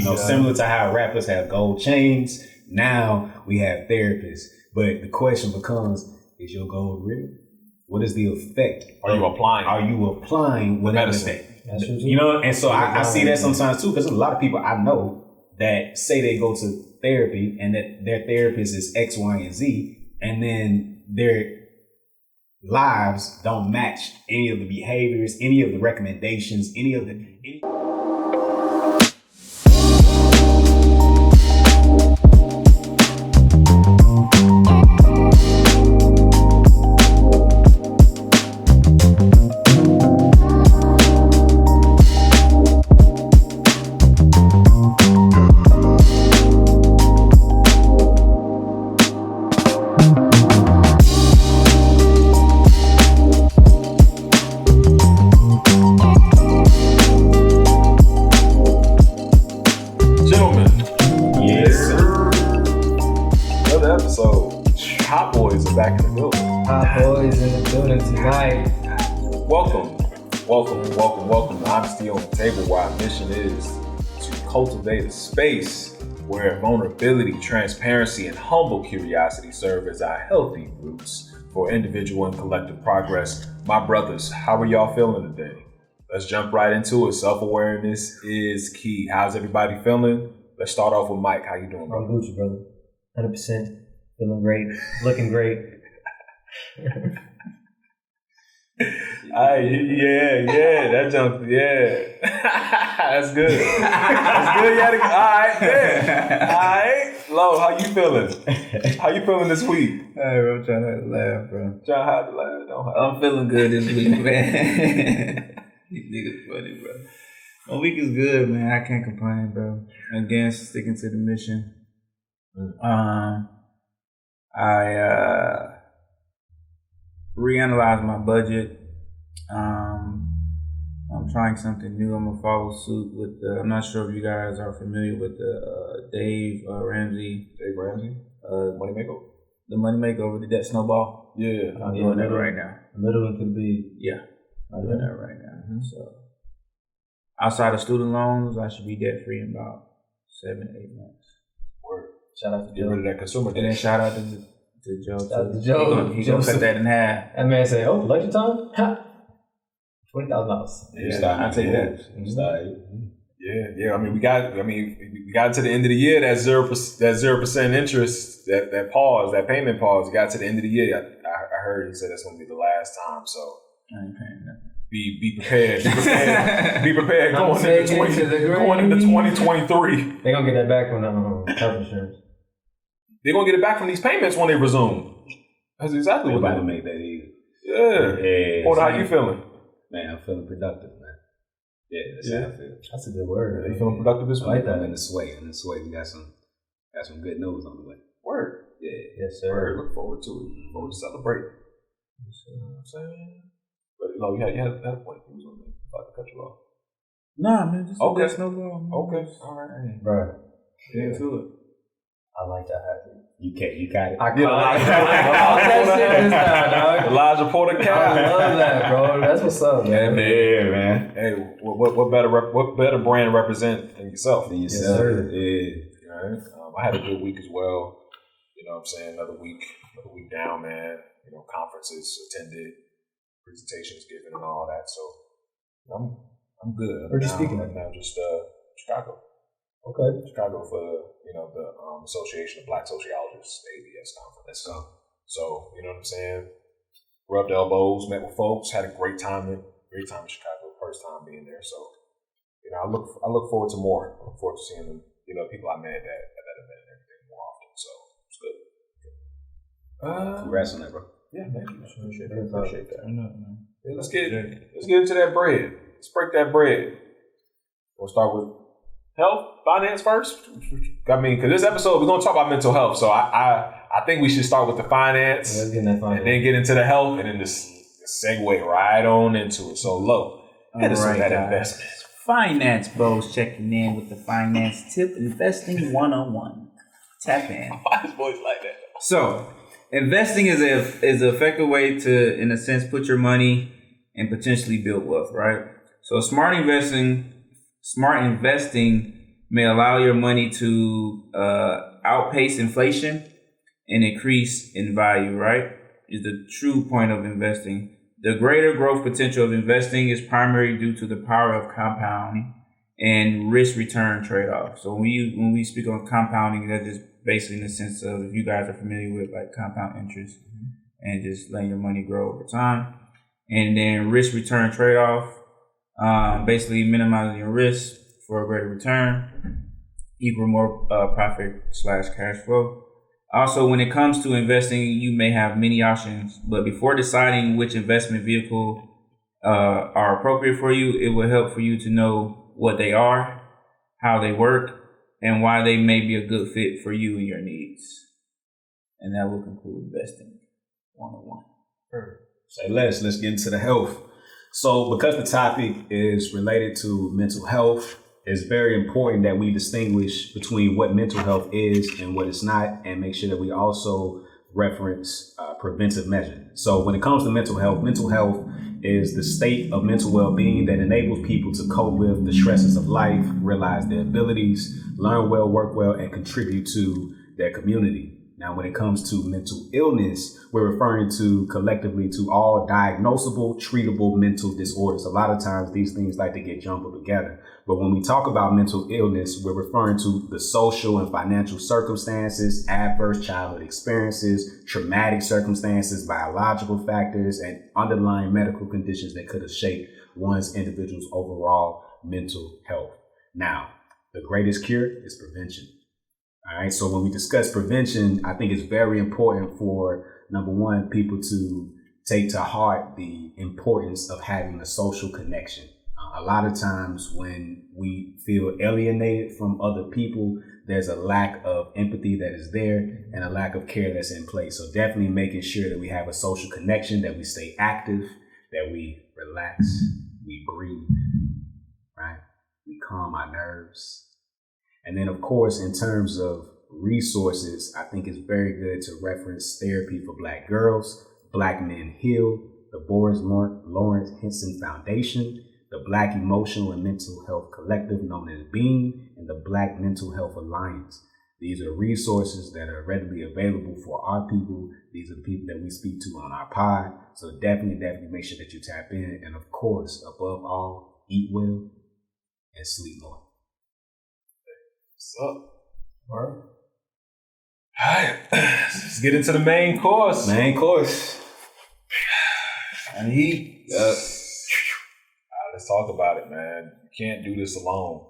similar to how rappers have gold chains. Now we have therapists. But the question becomes, is your gold real? What is the effect? Are you applying whatever medicine? And so I see that sometimes too, because a lot of people I know that say they go to therapy and that their therapist is X, Y, and Z, and then their lives don't match any of the behaviors, any of the recommendations, Welcome to Honesty on the Table, where our mission is to cultivate a space where vulnerability, transparency, and humble curiosity serve as our healthy roots for individual and collective progress. My brothers, how are y'all feeling today? Let's jump right into it. Self-awareness is key. How's everybody feeling? Let's start off with Mike. How you doing, brother? I'm Gucci, brother. 100%. Feeling great. Looking great. That jump, that's good. That's good. All right. Lo, how you feeling? How you feeling this week? Hey, bro, I'm trying not to laugh, bro. Trying hard to laugh. I'm feeling good this week, man. These niggas funny, bro. My week is good, man. I can't complain, bro. Again, sticking to the mission. I reanalyzed my budget. I'm trying something new. I'm gonna follow suit with I'm not sure if you guys are familiar with the Dave Ramsey. Dave Ramsey? Money Makeover? The Money Makeover, the Debt Snowball. Yeah. I'm doing that right now. The middle one could be. Yeah. I'm doing that right now. Mm-hmm. So, outside of student loans, I should be debt free in about 7-8 months. Word. Shout out to Get rid of that consumer debt. And then shout out to Joe. Shout out to Joe. He gonna cut that in half. That man say, election time? Ha! $20,000. I take that. Yeah. I mean, we got to the end of the year. That 0% interest, that payment pause. Got to the end of the year. I heard he said that's gonna be the last time. So I ain't paying nothing. Be prepared. Be prepared. Going into 2023. They're gonna get that back from health insurance. They're gonna get it back from these payments when they resume. That's exactly what they're gonna make that either. Yeah. Well, how you feeling? Man, I'm feeling productive, man. Yeah, that's how I feel. That's a good word. You feeling productive this week? I like that. I'm in the sway. We got some good news on the way. Word. Yeah. Yes, sir. Word. Look forward to it. Look forward to celebrate. You know what I'm saying? But you had a point. You was about to cut you off. Nah, man. Just okay. Snowball. Okay. All right. Bro. Get into it. I like that happy. You got it. I caught that shit this time, dog. Elijah Porter Cow. I love that, bro. That's what's up, man. Yeah, man. Hey, what better brand represent than yourself? Yes, sir. Yeah. All right. I had a good week as well. You know what I'm saying? Another week down, man. You know, conferences attended, presentations given, and all that. So I'm good. Where are you speaking right now? Just Chicago. Okay. Chicago for the Association of Black Sociologists, the ABS conference. So you know what I'm saying. Rubbed elbows, met with folks, had a great time in Chicago. First time being there. So I look forward to more. I look forward to seeing people I met at that event and everything more often. So it's good. Congrats on that, bro. Yeah, thank you. Appreciate that. Yeah, let's get into that bread. Let's break that bread. We'll start with health, finance first. I mean, because this episode we're gonna talk about mental health, so I think we should start with the finance, Let's get in that finance. and then get into the health, and then just segue right on into it. So, Lo, hit us with that investment. Finance bros checking in with the finance tip, investing 101. Tap in. Why is voice like that? So, investing is an effective way to, in a sense, put your money and potentially build wealth, right? So, smart investing may allow your money to outpace inflation and increase in value, right? Is the true point of investing. The greater growth potential of investing is primarily due to the power of compounding and risk-return trade-off. So when we speak on compounding, that's just basically in the sense of, if you guys are familiar with like compound interest and just letting your money grow over time. And then risk-return trade-off, basically minimizing your risk for a greater return, equal more profit/cash flow. Also, when it comes to investing, you may have many options, but before deciding which investment vehicle are appropriate for you, it will help for you to know what they are, how they work, and why they may be a good fit for you and your needs. And that will conclude investing 101. Say less. Let's get into the health. So because the topic is related to mental health, it's very important that we distinguish between what mental health is and what it's not, and make sure that we also reference preventive measures. So when it comes to mental health is the state of mental well-being that enables people to cope with the stresses of life, realize their abilities, learn well, work well, and contribute to their community. Now, when it comes to mental illness, we're referring to collectively to all diagnosable, treatable mental disorders. A lot of times these things like to get jumbled together. But when we talk about mental illness, we're referring to the social and financial circumstances, adverse childhood experiences, traumatic circumstances, biological factors, and underlying medical conditions that could have shaped one's individual's overall mental health. Now, the greatest cure is prevention. All right. So when we discuss prevention, I think it's very important for, number one, people to take to heart the importance of having a social connection. A lot of times when we feel alienated from other people, there's a lack of empathy that is there and a lack of care that's in place. So definitely making sure that we have a social connection, that we stay active, that we relax, we breathe, right? We calm our nerves. And then, of course, in terms of resources, I think it's very good to reference Therapy for Black Girls, Black Men Heal, the Boris Lawrence Henson Foundation, the Black Emotional and Mental Health Collective known as Being, and the Black Mental Health Alliance. These are resources that are readily available for our people. These are the people that we speak to on our pod. So definitely make sure that you tap in. And of course, above all, eat well and sleep more. What's up? All right. Let's get into the main course. And eat. Let's talk about it, man. You can't do this alone.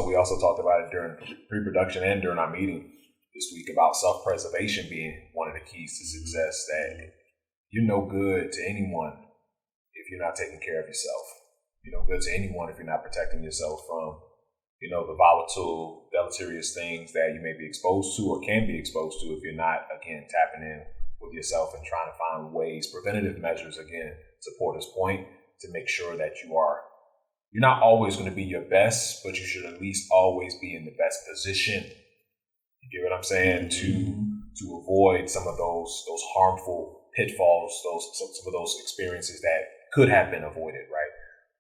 We also talked about it during pre-production and during our meeting this week about self-preservation being one of the keys to success. That you're no good to anyone if you're not taking care of yourself. You're no good to anyone if you're not protecting yourself from, the volatile, deleterious things that you may be exposed to or can be exposed to if you're not, again, tapping in with yourself and trying to find ways, preventative measures, again, to Porter's point, to make sure that you're not always going to be your best, but you should at least always be in the best position. You get what I'm saying? To avoid some of those harmful pitfalls, some of those experiences that could have been avoided, right?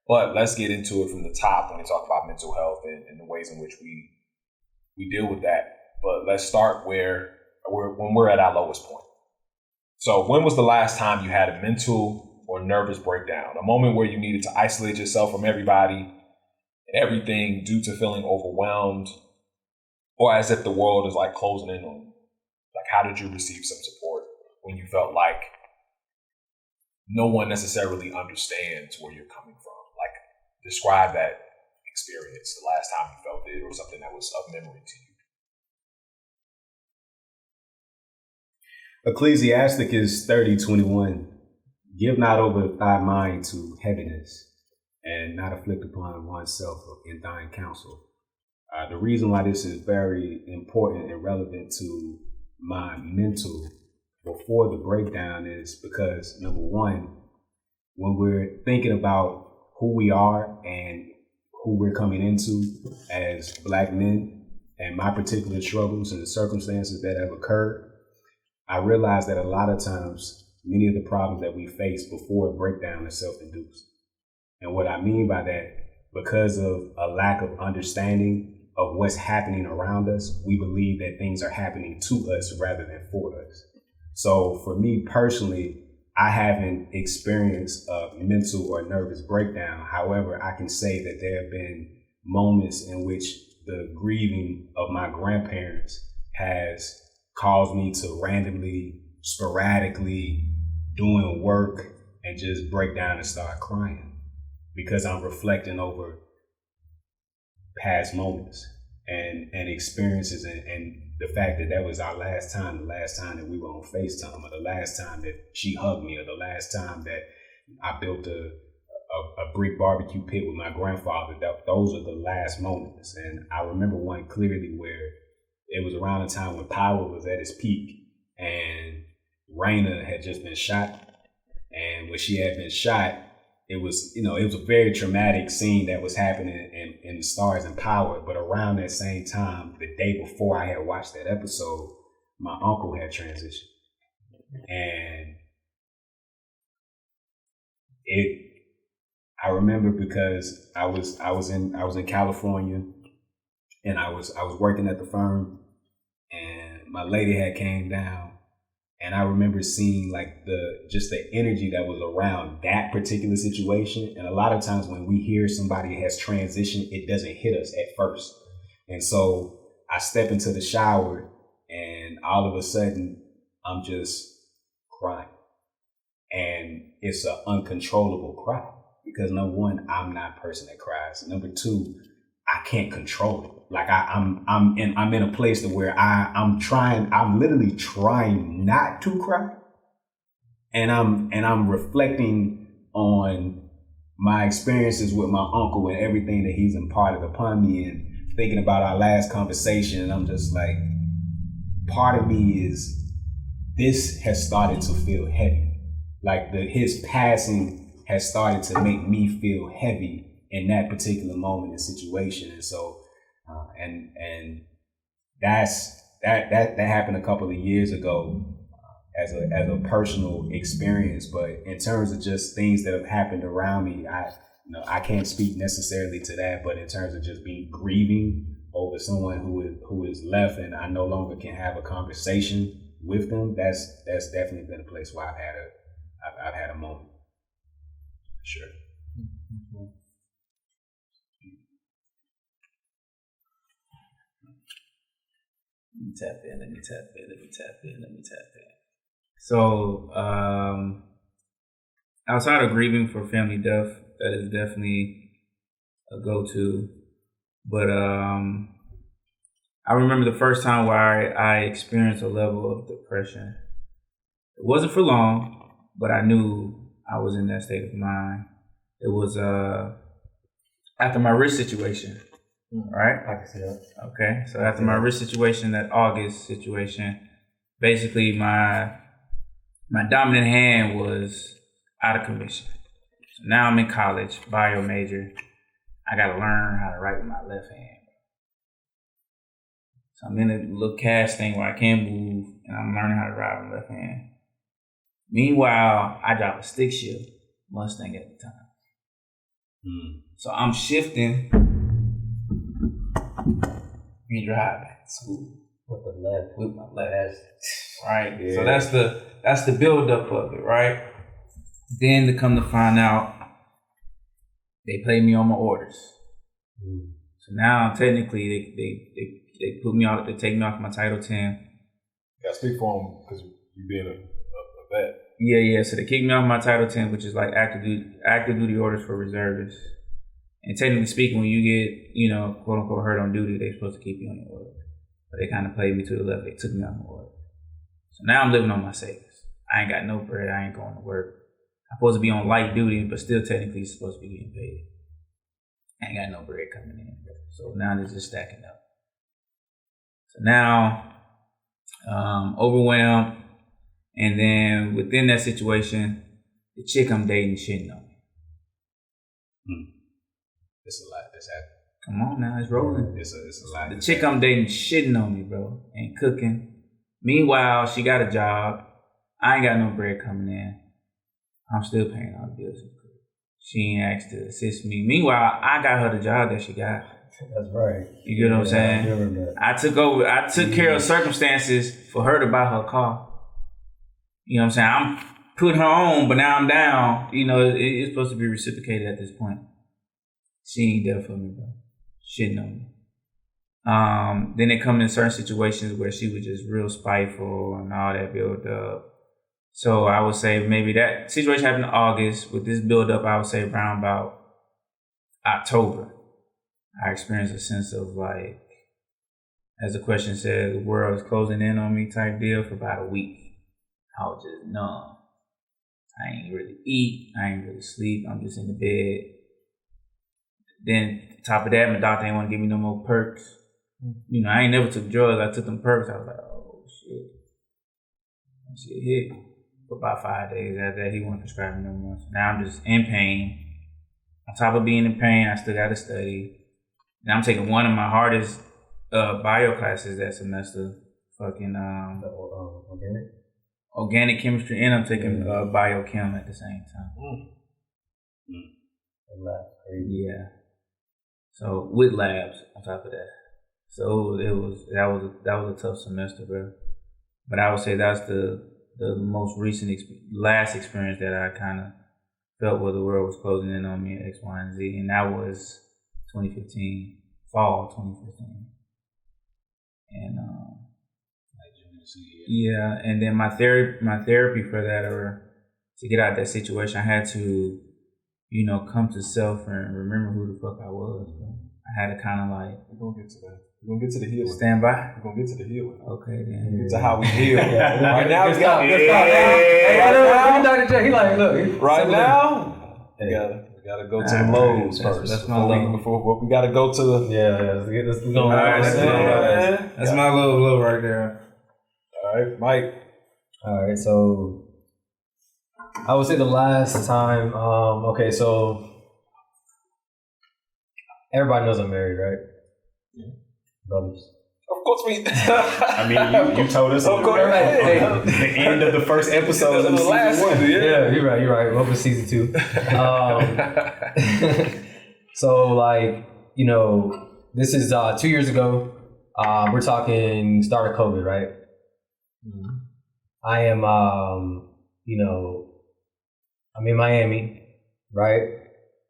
But let's get into it from the top when we talk about mental health and the ways in which we deal with that. But let's start when we're at our lowest point. So when was the last time you had a mental or nervous breakdown? A moment where you needed to isolate yourself from everybody and everything due to feeling overwhelmed, or as if the world is like closing in on you? Like, how did you receive some support when you felt like no one necessarily understands where you're coming from? Like, describe that experience, the last time you felt it, or something that was of memory to you. Ecclesiasticus 30:21. Give not over thy mind to heaviness, and not afflict upon oneself in thine counsel. The reason why this is very important and relevant to my mental before the breakdown is because, number one, when we're thinking about who we are and who we're coming into as Black men and my particular struggles and the circumstances that have occurred, I realized that a lot of times, many of the problems that we face before a breakdown is self-induced. And what I mean by that, because of a lack of understanding of what's happening around us, we believe that things are happening to us rather than for us. So for me personally, I haven't experienced a mental or nervous breakdown. However, I can say that there have been moments in which the grieving of my grandparents has caused me to randomly, sporadically doing work and just break down and start crying because I'm reflecting over past moments and experiences and the fact that that was our last time that we were on FaceTime, or the last time that she hugged me, or the last time that I built a brick barbecue pit with my grandfather. Those are the last moments. And I remember one clearly where it was around the time when power was at its peak and Raina had just been shot. And when she had been shot, it was a very traumatic scene that was happening in the Stars and Power. But around that same time, the day before I had watched that episode, my uncle had transitioned. And I remember because I was in California and I was working at the firm and my lady had came down. And I remember seeing like the energy that was around that particular situation. And a lot of times when we hear somebody has transitioned, it doesn't hit us at first. And so I step into the shower and all of a sudden I'm just crying. And it's an uncontrollable cry because number one, I'm not a person that cries. Number two, I can't control it. Like I'm in a place to where I'm literally trying not to cry. And I'm reflecting on my experiences with my uncle and everything that he's imparted upon me and thinking about our last conversation. And I'm just like, part of me is, this has started to feel heavy. Like his passing has started to make me feel heavy in that particular moment and situation. And so, and that happened a couple of years ago as a personal experience. But in terms of just things that have happened around me, I can't speak necessarily to that. But in terms of just being grieving over someone who is left, and I no longer can have a conversation with them, that's definitely been a place where I've had a moment. Sure. Mm-hmm. Let me tap in. So, outside of grieving for family death, that is definitely a go-to. But I remember the first time where I experienced a level of depression. It wasn't for long, but I knew I was in that state of mind. It was after my wrist situation. Right? I can see that. Okay. So after my wrist situation, that August situation, basically my dominant hand was out of commission. So now I'm in college, bio major. I got to learn how to write with my left hand. So I'm in a little cast thing where I can't move, and I'm learning how to write with my left hand. Meanwhile, I drive a stick shift Mustang at the time. So I'm shifting. Me driving to school with my left, right? Yeah. So that's the build up of it, right? Then to come to find out, they pay me on my orders. So now technically they put me out, they take me off my Title 10. You gotta speak for them because you being a vet. Yeah. So they kicked me off my Title 10, which is like active duty orders for reservists. And technically speaking, when you get, quote unquote, hurt on duty, they're supposed to keep you on your order. But they kind of played me to the left. They took me off my order. So now I'm living on my savings. I ain't got no bread. I ain't going to work. I'm supposed to be on light duty, but still technically supposed to be getting paid. I ain't got no bread coming in. So now it's just stacking up. So now, overwhelmed. And then within that situation, the chick I'm dating shitting on me. It's a lot that's happening. Come on now, it's rolling. It's a lot. The chick I'm dating shitting on me, bro. Ain't cooking. Meanwhile, she got a job. I ain't got no bread coming in. I'm still paying all the bills. She ain't asked to assist me. Meanwhile, I got her the job that she got. That's right. You get what I'm saying? I remember that. I took care of circumstances for her to buy her car. You know what I'm saying? I'm putting her on, but now I'm down. You know, it's supposed to be reciprocated at this point. She ain't there for me, bro. Shitting on me. Then it come in certain situations where she was just real spiteful and all that build up. So I would say maybe that situation happened in August. With this build up, I would say around about October, I experienced a sense of like, as the question said, the world is closing in on me type deal for about a week. I was just numb. I ain't really eat. I ain't really sleep. I'm just in the bed. Then, top of that, my doctor ain't want to give me no more perks. You know, I ain't never took drugs. I took them perks. I was like, oh, shit. That shit hit me. For about 5 days after that, he wouldn't prescribe me no more. So now I'm just in pain. On top of being in pain, I still got to study. Now I'm taking one of my hardest bio classes that semester. Fucking organic chemistry, and I'm taking biochem at the same time. Yeah. So with labs on top of that. So that was a tough semester, bro. But I would say that's the most recent last experience that I kind of felt where the world was closing in on me at X, Y, and Z, and that was 2015, fall 2015, and yeah, and then my therapy for that, or to get out of that situation, I had to, you know, come to self and remember who the fuck I was. Bro. I had to kind of like. We're gonna get to that. We're gonna get to the healing. Stand by. We're gonna get to the healing. Okay, then. We'll get to how we heal. Right now, we got. He like, look. Right now, we gotta go to the lows first. That's my low. Before we gotta go to the. Let's get this going. That's my low right there. All right, Mike. All right, so I would say the last time. Okay, so everybody knows I'm married, right? Yeah. Brothers. Of course we. I mean, you told us. Of course. Hey, the end of the first episode of the last one. Yeah, you're right. Welcome to season 2. So, like, you know, this is 2 years ago. We're talking start of COVID, right? Mm-hmm. I am, you know, I'm in Miami, right?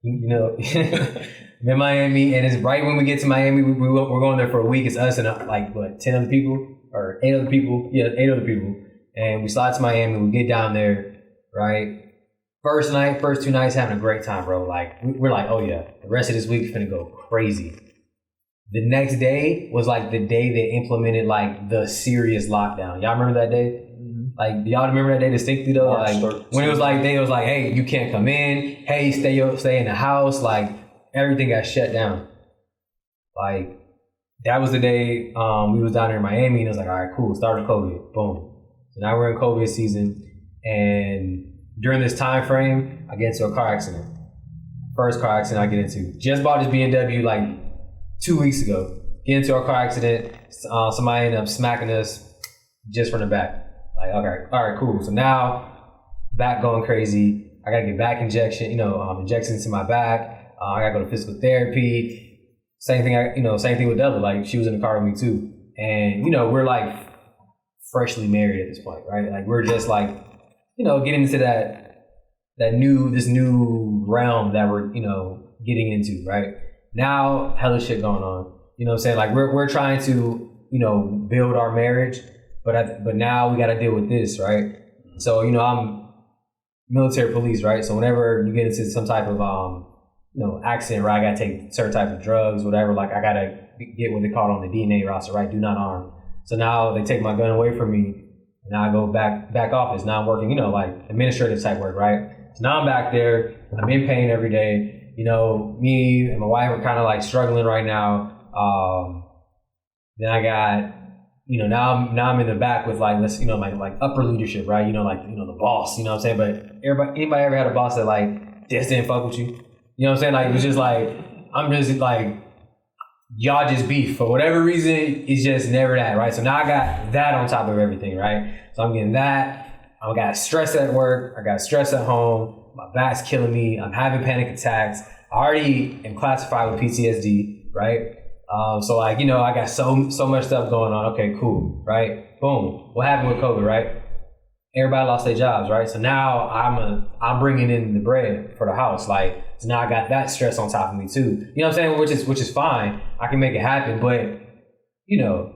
You know, I'm in Miami, and it's right when we get to Miami, we're going there for a week. It's us and like, what, 10 other people? Or 8 other people? Yeah, 8 other people. And we slide to Miami, we get down there, right? First 2 nights, having a great time, bro. Like, we're like, oh yeah, the rest of this week is gonna go crazy. The next day was like the day they implemented like the serious lockdown. Y'all remember that day? Like, do y'all remember that day distinctly though? Like, when it was like, hey, you can't come in. Hey, stay in the house. Like, everything got shut down. Like, that was the day we was down there in Miami, and it was like, all right, cool, started COVID, boom. So now we're in COVID season, and during this time frame, I get into a car accident. First car accident I get into. Just bought this BMW like 2 weeks ago. Get into a car accident. Somebody ended up smacking us just from the back. Like, okay, all right, cool. So now, back going crazy. I gotta get back injections into my back. I gotta go to physical therapy. Same thing with Della. Like, she was in the car with me too. And, you know, we're like freshly married at this point, right? Like, we're just like, you know, getting into this new realm that we're, you know, getting into, right? Now, hella shit going on. You know what I'm saying? Like, we're trying to, you know, build our marriage, but now we got to deal with this, right? So, you know, I'm military police, right? So whenever you get into some type of, you know, accident, right, I got to take certain type of drugs, whatever. Like, I got to get what they call on the DNA roster, right? Do not harm. So now they take my gun away from me, and I go back office. Now I'm working, you know, like administrative type work, right? So now I'm back there. I'm in pain every day. You know, me and my wife are kind of like struggling right now. Then I got, you know, now I'm in the back with like, let's, you know, like upper leadership, right? You know, like, you know, the boss, you know what I'm saying? But anybody ever had a boss that like just didn't fuck with you? You know what I'm saying? Like, it was just like, I'm just like, y'all just beef for whatever reason. It's just never that, right? So now I got that on top of everything, right? So I'm getting that. I got stress at work. I got stress at home. my back's killing me. I'm having panic attacks. I already am classified with PTSD, right? So like, you know, I got so much stuff going on. Okay, cool, right? Boom. What happened with COVID, right? Everybody lost their jobs, right? So now I'm bringing in the bread for the house. Like, so now I got that stress on top of me too. You know what I'm saying? Which is fine. I can make it happen, but you know,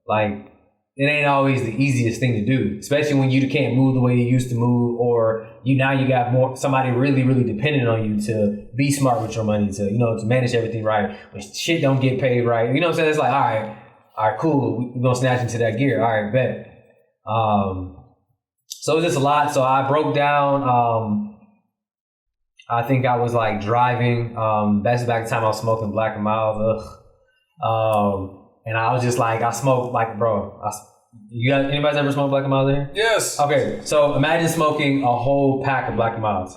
like, it ain't always the easiest thing to do, especially when you can't move the way you used to move, or you got somebody really, really dependent on you to be smart with your money, to, you know, to manage everything right. When shit don't get paid right, you know what I'm saying? It's like, all right, cool. We're gonna snatch into that gear. All right, bet. So it was just a lot. So I broke down. I think I was like driving. That's back the time I was smoking Black and Mild. And I was just like, I smoked like, bro. Anybody's ever smoked Black and Mild here? Yes. Okay, so imagine smoking a whole pack of Black and Milds.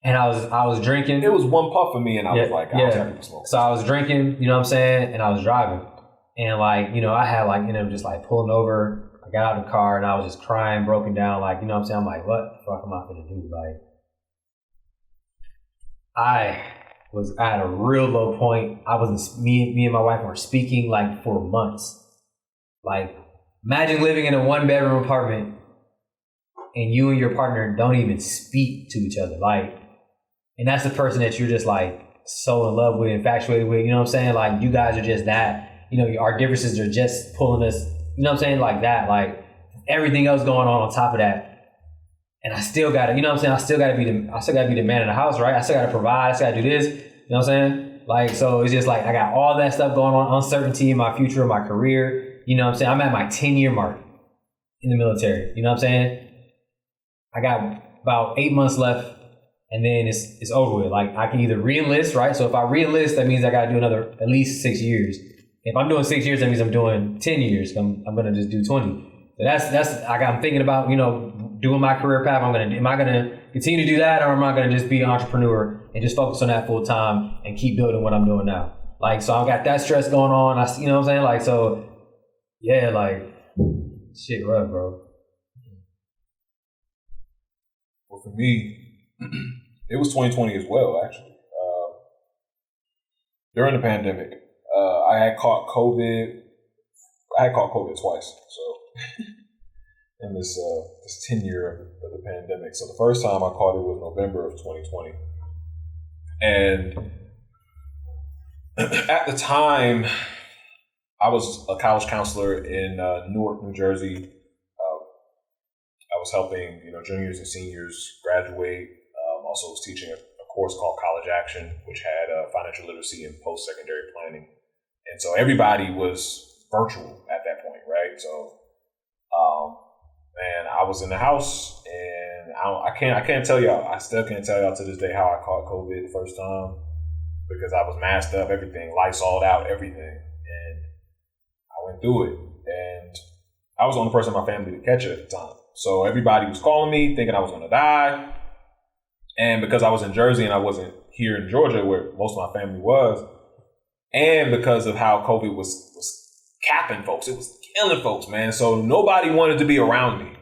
And I was drinking. It was one puff for me, and I was like, I was happy to smoke. So I was drinking, you know what I'm saying, and I was driving, and like, you know, I had like, ended up just like pulling over. I got out of the car and I was just crying, broken down, like, you know what I'm saying. I'm like, what the fuck am I gonna do? Like, I was at a real low point. Me and my wife were speaking like for months. Like, imagine living in a 1-bedroom apartment and you and your partner don't even speak to each other. Like, and that's the person that you're just like so in love with, infatuated with, you know what I'm saying? Like, you guys are just that, you know, our differences are just pulling us, you know what I'm saying? Like that, like everything else going on top of that. And I still gotta, you know what I'm saying? I still gotta be the man in the house, right? I still gotta provide, I still gotta do this, you know what I'm saying? Like, so it's just like, I got all that stuff going on, uncertainty in my future, in my career. You know what I'm saying? I'm at my 10-year mark in the military. You know what I'm saying? I got about 8 months left, and then it's over with. Like, I can either re-enlist, right? So if I re-enlist, that means I got to do another at least 6 years. If I'm doing 6 years, that means I'm doing 10 years. I'm going to just do 20. So I'm thinking about, you know, doing my career path. Am I gonna continue to do that, or am I gonna just be an entrepreneur and just focus on that full time and keep building what I'm doing now? Like, so I got that stress going on. You know what I'm saying? Like, so. Yeah, like, shit rough, bro. Well, for me, it was 2020 as well, actually. During the pandemic, I had caught COVID. I had caught COVID twice, so in this 10-year of the pandemic. So the first time I caught it was November of 2020. And at the time, I was a college counselor in Newark, New Jersey. I was helping, you know, juniors and seniors graduate. Also was teaching a course called College Action, which had financial literacy and post-secondary planning. And so everybody was virtual at that point, right? So, and I was in the house, and I can't tell y'all. I still can't tell y'all to this day how I caught COVID the first time, because I was masked up, everything, Lysol'd out, everything. Went through it, and I was the only person in my family to catch it at the time. So everybody was calling me thinking I was going to die. And because I was in Jersey and I wasn't here in Georgia where most of my family was, and because of how COVID was capping folks, it was killing folks, man. So nobody wanted to be around me.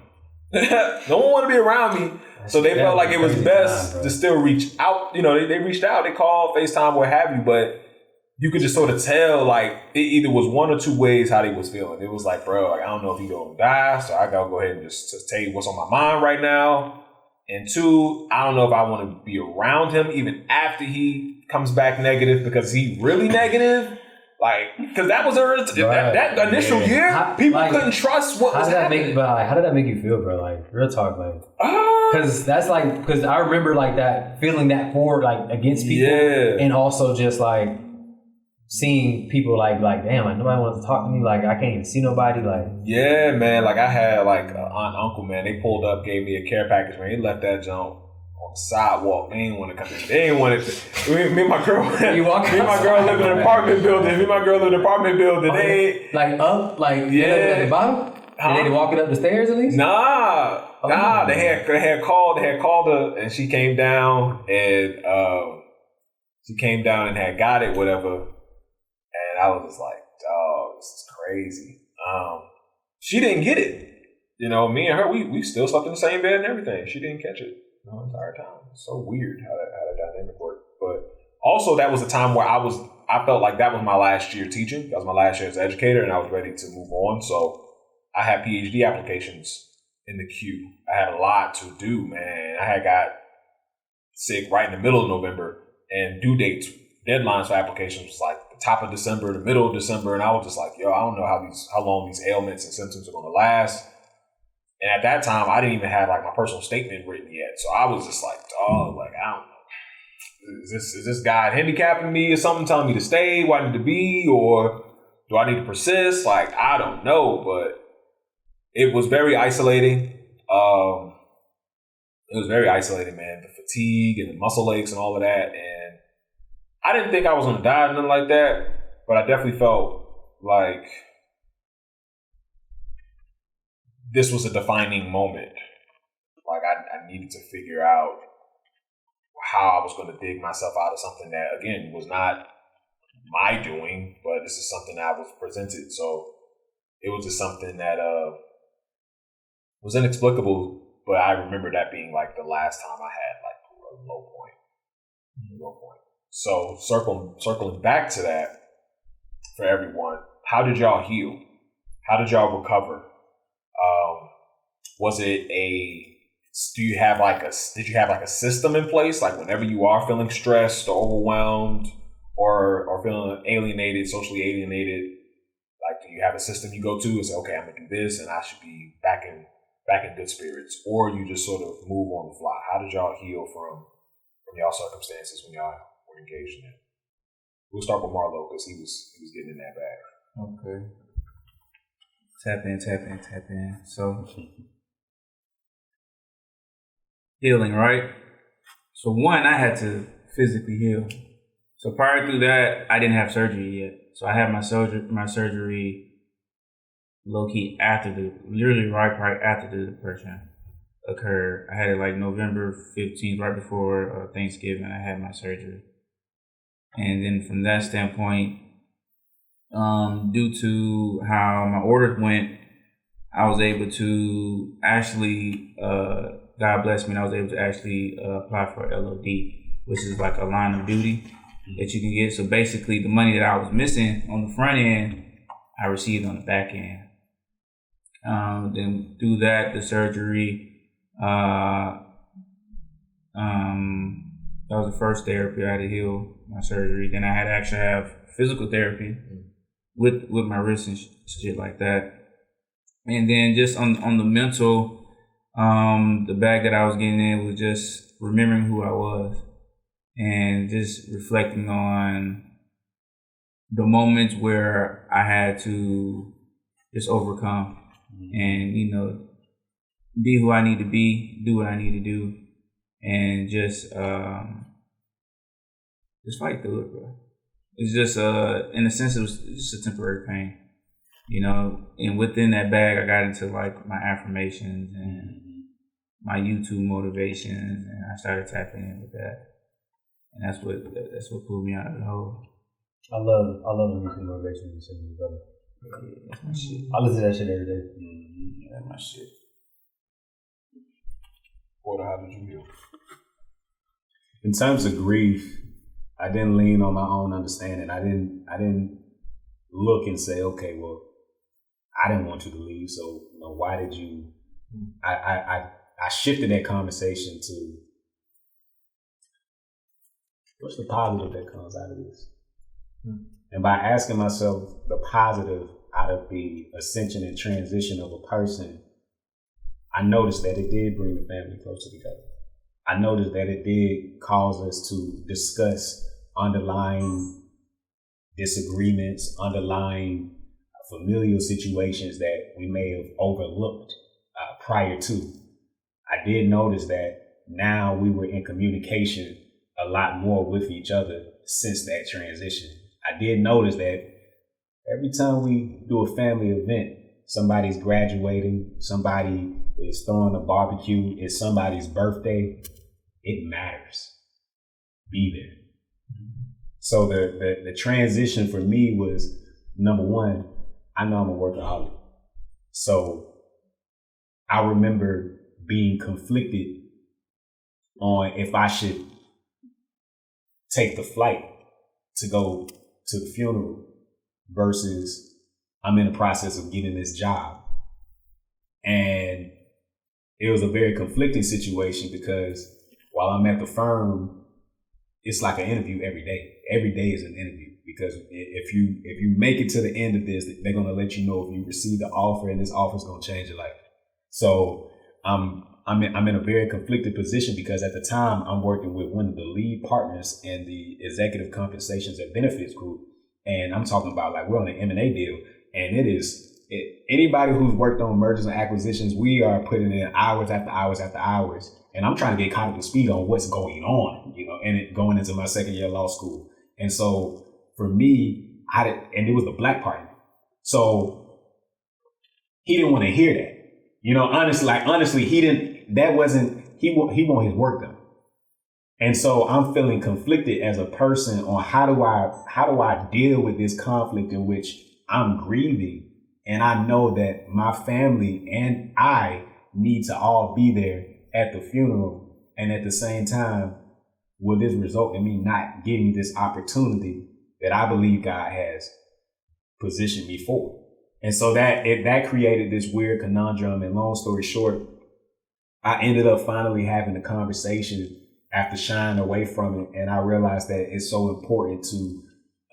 No one wanted to be around me. So they felt like it was best to still reach out. You know, they reached out, they called, FaceTime, what have you, but you could just sort of tell, like, it either was one or two ways how they was feeling. It was like, bro, like, I don't know if he gonna die, so I gotta go ahead and just tell you what's on my mind right now. And two, I don't know if I want to be around him even after he comes back negative, because he really negative. Like, because that was that initial year, people couldn't trust what was happening. How did that make you feel, bro? Like, real talk, like, because that's like, because I remember like that feeling that for like against people, and also just like seeing people like damn, like nobody wants to talk to me, like I can't even see nobody, like. Yeah, man, like I had like an aunt, uncle, man, they pulled up, gave me a care package, man, they left that junk on the sidewalk. They ain't want to come in. They ain't want to. Me and my girl. Me and my girl live in an apartment building. Me and my girl live in an apartment building. They like up, like at the bottom. And they walking up the stairs at least. Nah. They had called her, and she came down and had got it, whatever. And I was just like, dog, this is crazy. She didn't get it. you know, me and her, we still slept in the same bed and everything. She didn't catch it the entire time. It's so weird how that dynamic worked. But also that was a time where I felt like that was my last year teaching. That was my last year as an educator, and I was ready to move on. So I had PhD applications in the queue. I had a lot to do, man. I had got sick right in the middle of November, and due dates, deadlines for applications was like the top of December, the middle of December, and I was just like, yo, I don't know how long these ailments and symptoms are going to last. And at that time, I didn't even have like my personal statement written yet, so I was just like, dog, like I don't know, is this God handicapping me or something, telling me to stay where I need to be, or do I need to persist? Like I don't know, but it was very isolating. It was very isolating, man. The fatigue and the muscle aches and all of that. And I didn't think I was going to die or nothing like that, but I definitely felt like this was a defining moment. Like I needed to figure out how I was going to dig myself out of something that, again, was not my doing, but this is something that was presented. So it was just something that was inexplicable. But I remember that being like the last time I had like a low point. So circling back to that for everyone, how did y'all heal? How did y'all recover? Did you have like a system in place? Like whenever you are feeling stressed or overwhelmed or feeling alienated, socially alienated, like do you have a system you go to and say, okay, I'm gonna do this and I should be back in good spirits, or you just sort of move on the fly? How did y'all heal from y'all circumstances when y'all were engaged in it? We'll start with Marlo because he was getting in that bag. Okay. Tap in. So healing, right? So one, I had to physically heal. So prior to that, I didn't have surgery yet. So I had my surgery low key literally right after the depression occurred. I had it like November 15th, right before Thanksgiving. I had my surgery. And then from that standpoint, due to how my orders went, I was able to actually, God bless me, I was able to actually apply for LOD, which is like a line of duty that you can get. So basically the money that I was missing on the front end, I received on the back end. Then through that, the surgery, that was the first therapy. I had to heal my surgery. Then I had to actually have physical therapy with my wrists and shit like that. And then just on the mental, the bag that I was getting in was just remembering who I was and just reflecting on the moments where I had to just overcome and, you know, be who I need to be, do what I need to do, and just fight through it, bro. It's just, in a sense, it was just a temporary pain, you know. And within that bag, I got into like my affirmations and my YouTube motivations, and I started tapping in with that, and that's what pulled me out of the hole. I love the YouTube motivation you send me, brother. Yeah, that's my shit. I listen to that shit every day. Yeah, that's my shit. Porter, how did you heal? In terms of grief, I didn't lean on my own understanding. I didn't look and say, okay, well, I didn't want you to leave, so you know, why did you? I shifted that conversation to what's the positive that comes out of this? And by asking myself the positive out of the ascension and transition of a person, I noticed that it did bring the family closer together. I noticed that it did cause us to discuss underlying disagreements, underlying familial situations that we may have overlooked prior to. I did notice that now we were in communication a lot more with each other since that transition. I did notice that every time we do a family event, somebody's graduating, somebody is throwing a barbecue, it's somebody's birthday, it matters. Be there. So the transition for me was, number one, I know I'm a workaholic. So I remember being conflicted on if I should take the flight to go to the funeral versus I'm in the process of getting this job. And it was a very conflicting situation because while I'm at the firm, it's like an interview every day. Every day is an interview because if you make it to the end of this, they're going to let you know if you receive the offer, and this offer is going to change your life. So I'm in a very conflicted position because at the time I'm working with one of the lead partners in the executive compensations and benefits group. And I'm talking about like we're on an M&A deal, and anybody who's worked on mergers and acquisitions, we are putting in hours after hours after hours. And I'm trying to get caught up to speed on what's going on, and it going into my second year of law school. And so for me, and it was the black partner. So he didn't want to hear that. Honestly, he want his work done. And so I'm feeling conflicted as a person on how do I deal with this conflict in which I'm grieving, and I know that my family and I need to all be there at the funeral, and at the same time, will this result in me not getting this opportunity that I believe God has positioned me for? And so that created this weird conundrum. And long story short, I ended up finally having a conversation after shying away from it, and I realized that it's so important to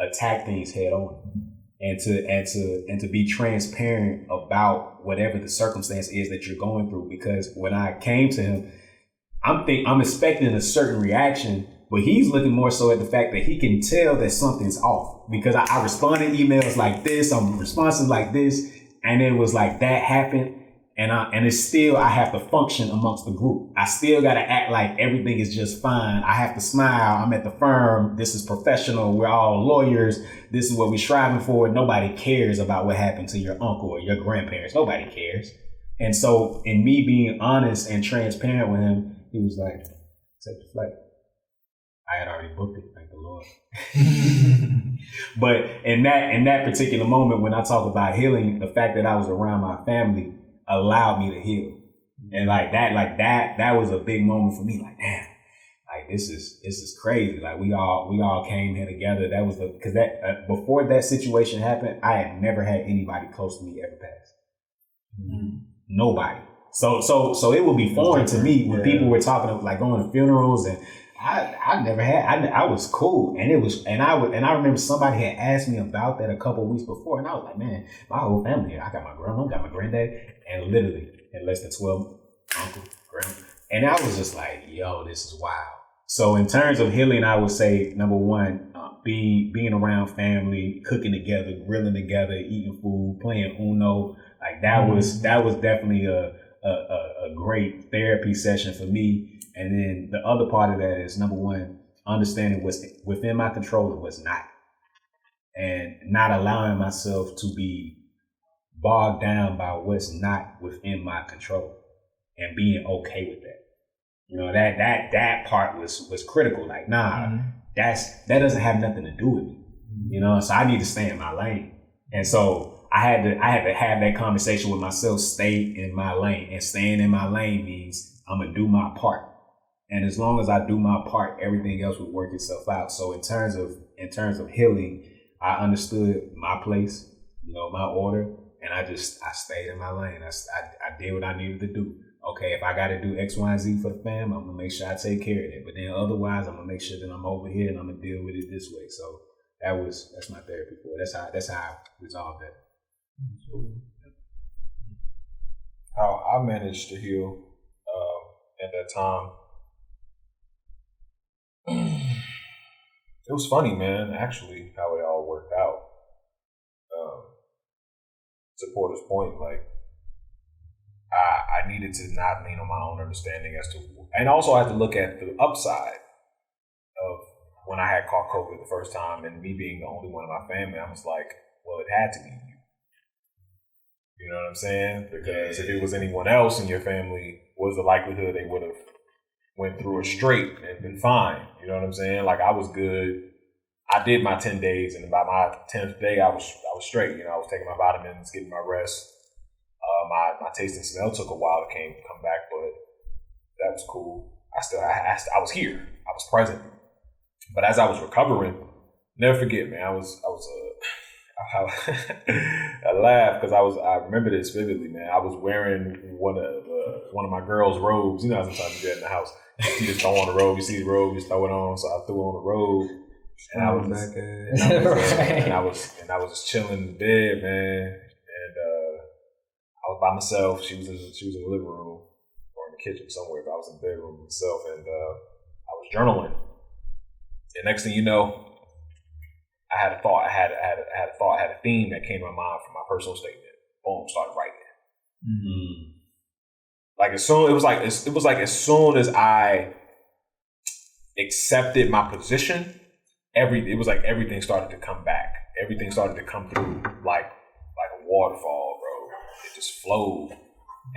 attack things head on and to be transparent about whatever the circumstance is that you're going through. Because when I came to him, I'm expecting a certain reaction, but he's looking more so at the fact that he can tell that something's off because I responded emails like this, I'm responses like this, and it was like that happened. And it's still, I have to function amongst the group. I still got to act like everything is just fine. I have to smile. I'm at the firm. This is professional. We're all lawyers. This is what we're striving for. Nobody cares about what happened to your uncle or your grandparents. Nobody cares. And so in me being honest and transparent with him, he was like, take the flight. I had already booked it, thank the Lord. But in that particular moment, when I talk about healing, the fact that I was around my family allowed me to heal. And that was a big moment for me. Like, damn, like this is crazy. Like we all came here together. That was because before that situation happened, I had never had anybody close to me ever pass. Mm-hmm. Nobody. So it would be foreign to me when people were talking of like going to funerals, and I never had. I was cool, and I remember somebody had asked me about that a couple of weeks before, and I was like, man, my whole family here. I got my grandma, got my granddad, and literally in less than 12, uncle, grandma, and I was just like, yo, this is wild. So in terms of healing, I would say number one, being around family, cooking together, grilling together, eating food, playing Uno, like that was definitely a great therapy session for me. And then the other part of that is number one, understanding what's within my control and what's not, and not allowing myself to be bogged down by what's not within my control, and being okay with that. That part was critical. Like, nah, that doesn't have nothing to do with me. So I need to stay in my lane. And so I had to have that conversation with myself, stay in my lane. And staying in my lane means I'm gonna do my part. And as long as I do my part, everything else will work itself out. So in terms of healing, I understood my place, my order, and I stayed in my lane. I did what I needed to do. Okay, if I got to do X, Y, and Z for the fam, I'm gonna make sure I take care of it. But then otherwise, I'm gonna make sure that I'm over here and I'm gonna deal with it this way. So that's my therapy for it. That's how I resolved that. How I managed to heal at that time. It was funny, man, actually, how it all worked out. To Porter's point, like, I needed to not lean on my own understanding and also I had to look at the upside of when I had caught COVID the first time, and me being the only one in my family, I was like, well, it had to be you. You know what I'm saying? Because if it was anyone else in your family, what was the likelihood they would have went through it straight and been fine? You know what I'm saying? Like, I was good. I did my 10 days, and by my 10th day, I was straight. I was taking my vitamins, getting my rest. My taste and smell took a while to come back, but that was cool. I was here. I was present. But as I was recovering, never forget, man. I laughed because I remember this vividly, man. I was wearing one of my girls' robes. You know how sometimes you do that in the house. You just throw on the robe. You see the robe, you just throw it on. So I threw on the robe, and I was just chilling in bed, man. And I was by myself. She was in the living room or in the kitchen somewhere, but I was in the bedroom myself, and I was journaling. And next thing you know, I had a thought. I had a theme that came to my mind from my personal statement. Boom, started writing it. Mm-hmm. Like as soon as soon as I accepted my position, everything started to come back. Everything started to come through like a waterfall, bro. It just flowed,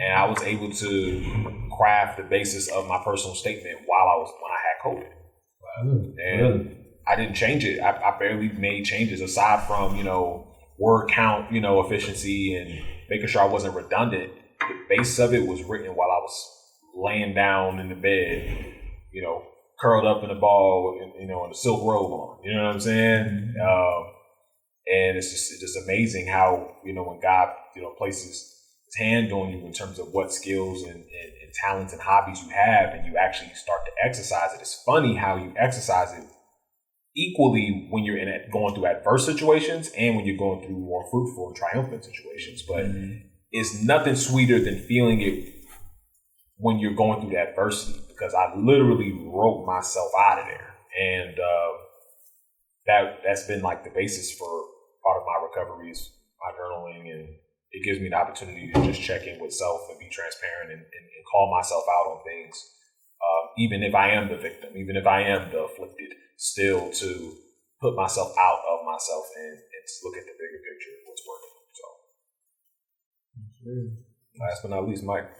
and I was able to craft the basis of my personal statement when I had COVID. And really? I didn't change it. I barely made changes aside from, word count, efficiency and making sure I wasn't redundant. The base of it was written while I was laying down in the bed, curled up in a ball, and a silk robe on. You know what I'm saying? And it's just amazing how, when God, places his hand on you in terms of what skills and talents and hobbies you have, and you actually start to exercise it. It's funny how you exercise it equally when you're going through adverse situations and when you're going through more fruitful and triumphant situations. But it's nothing sweeter than feeling it when you're going through the adversity, because I literally wrote myself out of there. And that's been like the basis for part of my recovery is my journaling, and it gives me the opportunity to just check in with self and be transparent and call myself out on things. Even if I am the victim, even if I am the afflicted, still to put myself out of myself and look at the bigger picture of what's working. So, last but not least, Mike.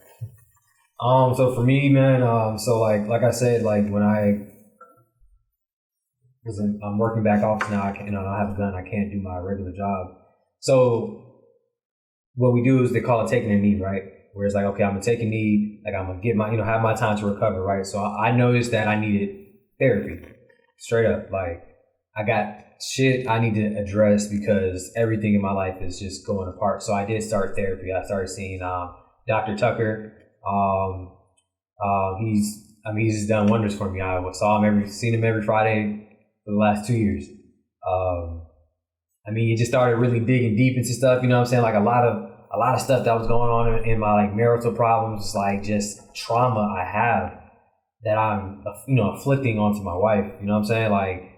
So for me, man, so like I said, like when I'm working back office now, I don't have a gun, I can't do my regular job. So what we do is they call it taking a knee, right? Where it's like, okay, I'm gonna take a knee, like I'm gonna get my, have my time to recover, right? So I noticed that I needed therapy, straight up. Like I got shit I need to address because everything in my life is just going apart. So I did start therapy. I started seeing Dr. Tucker. He's done wonders for me. I seen him every Friday for the last 2 years. He just started really digging deep into stuff. You know what I'm saying? Like a lot of stuff that was going on in my like marital problems, like just trauma I have that I'm, afflicting onto my wife. You know what I'm saying? Like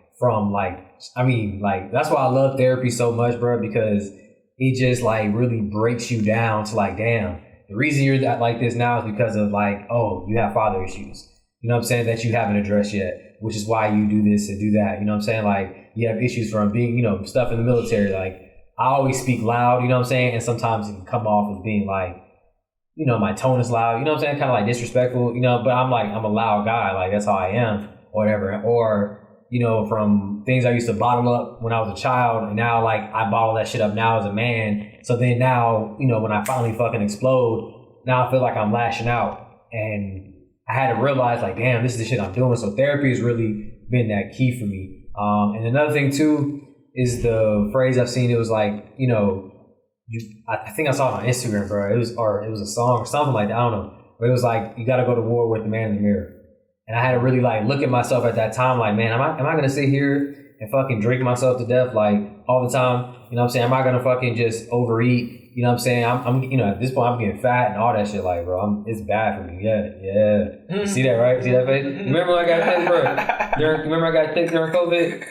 that's why I love therapy so much, bro, because it just like really breaks you down to like, damn, the reason you're like this now is because of like, oh, you have father issues. You know what I'm saying? That you haven't addressed yet, which is why you do this and do that. You know what I'm saying? Like you have issues from being, stuff in the military. Like I always speak loud, you know what I'm saying? And sometimes it can come off as being like, my tone is loud, you know what I'm saying? Kind of like disrespectful, but I'm a loud guy. Like that's how I am or whatever. Or, from things I used to bottle up when I was a child, and now like I bottle that shit up now as a man. So then now, when I finally fucking explode, now I feel like I'm lashing out. And I had to realize like, damn, this is the shit I'm doing. So therapy has really been that key for me. And another thing too is the phrase I've seen. It was like, I think I saw it on Instagram, bro. It was a song or something like that. I don't know. But it was like, you got to go to war with the man in the mirror. And I had to really like look at myself at that time, like, man, am I going to sit here and fucking drink myself to death like all the time? You know what I'm saying? Am I going to fucking just overeat? You know what I'm saying? I'm at this point I'm getting fat and all that shit. Like, bro, it's bad for me. Yeah. You see that, right? See that face? Remember when I got thick, bro? Remember I got thick during COVID?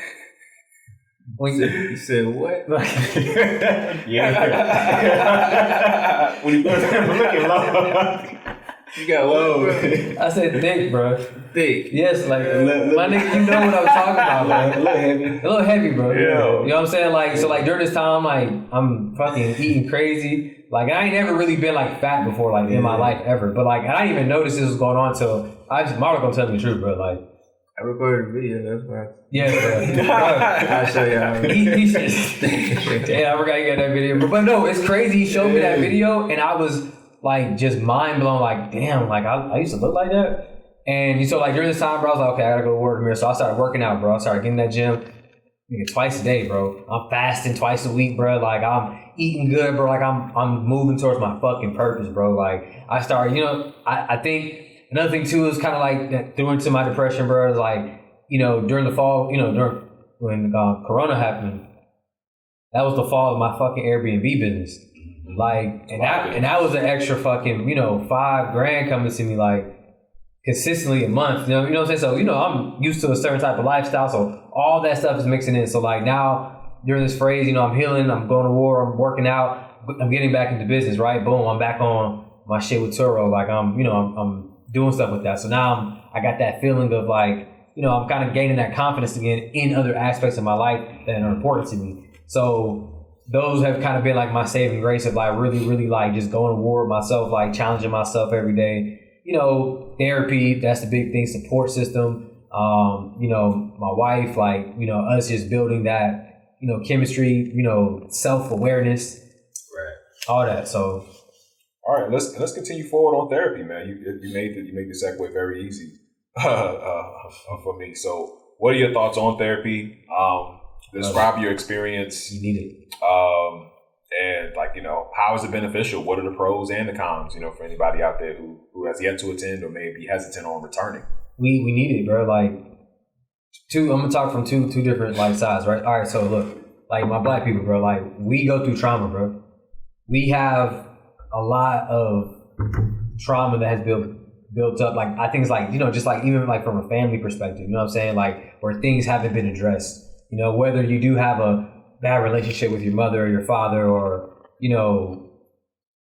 You said what? Yeah. When you looking low. You got low. I said thick, bro. Thick. Yes, like my nigga, you know what I'm talking about, man. A little heavy, bro. Yeah. You know what I'm saying? Like, so like during this time, like I'm fucking eating crazy. Like I ain't never really been like fat before, like in my life ever. But like I didn't even notice this was going on until Marla gonna tell me the truth, bro. Like I recorded a video, that's why. Yeah. I'll show y'all. He yeah, I forgot you got that video. But no, it's crazy. He showed me that video and I was like just mind blown, like, damn, like I used to look like that. And so like during this time, bro, I was like, okay, I gotta go to work here. So I started working out, bro. I started getting in that gym twice a day, bro. I'm fasting twice a week, bro. Like I'm eating good, bro. Like I'm moving towards my fucking purpose, bro. Like I started, I think another thing too is kind of like that threw into my depression, bro. Is like, during the fall, when Corona happened, that was the fall of my fucking Airbnb business. Like, and that was an extra fucking, $5,000 coming to me like consistently a month. You know what I'm saying? So, I'm used to a certain type of lifestyle. So all that stuff is mixing in. So like now during this phase, I'm healing, I'm going to war, I'm working out, I'm getting back into business, right? Boom, I'm back on my shit with Turo. Like I'm doing stuff with that. So now I got that feeling of like, I'm kind of gaining that confidence again in other aspects of my life that are important to me. So those have kind of been like my saving grace of like really, really like just going to war with myself, like challenging myself every day. Therapy, that's the big thing, support system. My wife, like, us just building that, chemistry, self-awareness, right, all that. So, all right, let's continue forward on therapy, man. You made the segue very easy for me. So, what are your thoughts on therapy? Describe your experience. You need it. And like, how is it beneficial? What are the pros and the cons, for anybody out there who has yet to attend or may be hesitant on returning? We need it, bro. Like I'm gonna talk from two different like sides, right? All right, so look, like my black people, bro, like we go through trauma, bro. We have a lot of trauma that has built up. Like I think it's like, just like even like from a family perspective, you know what I'm saying? Like where things haven't been addressed. Whether you do have a bad relationship with your mother or your father, or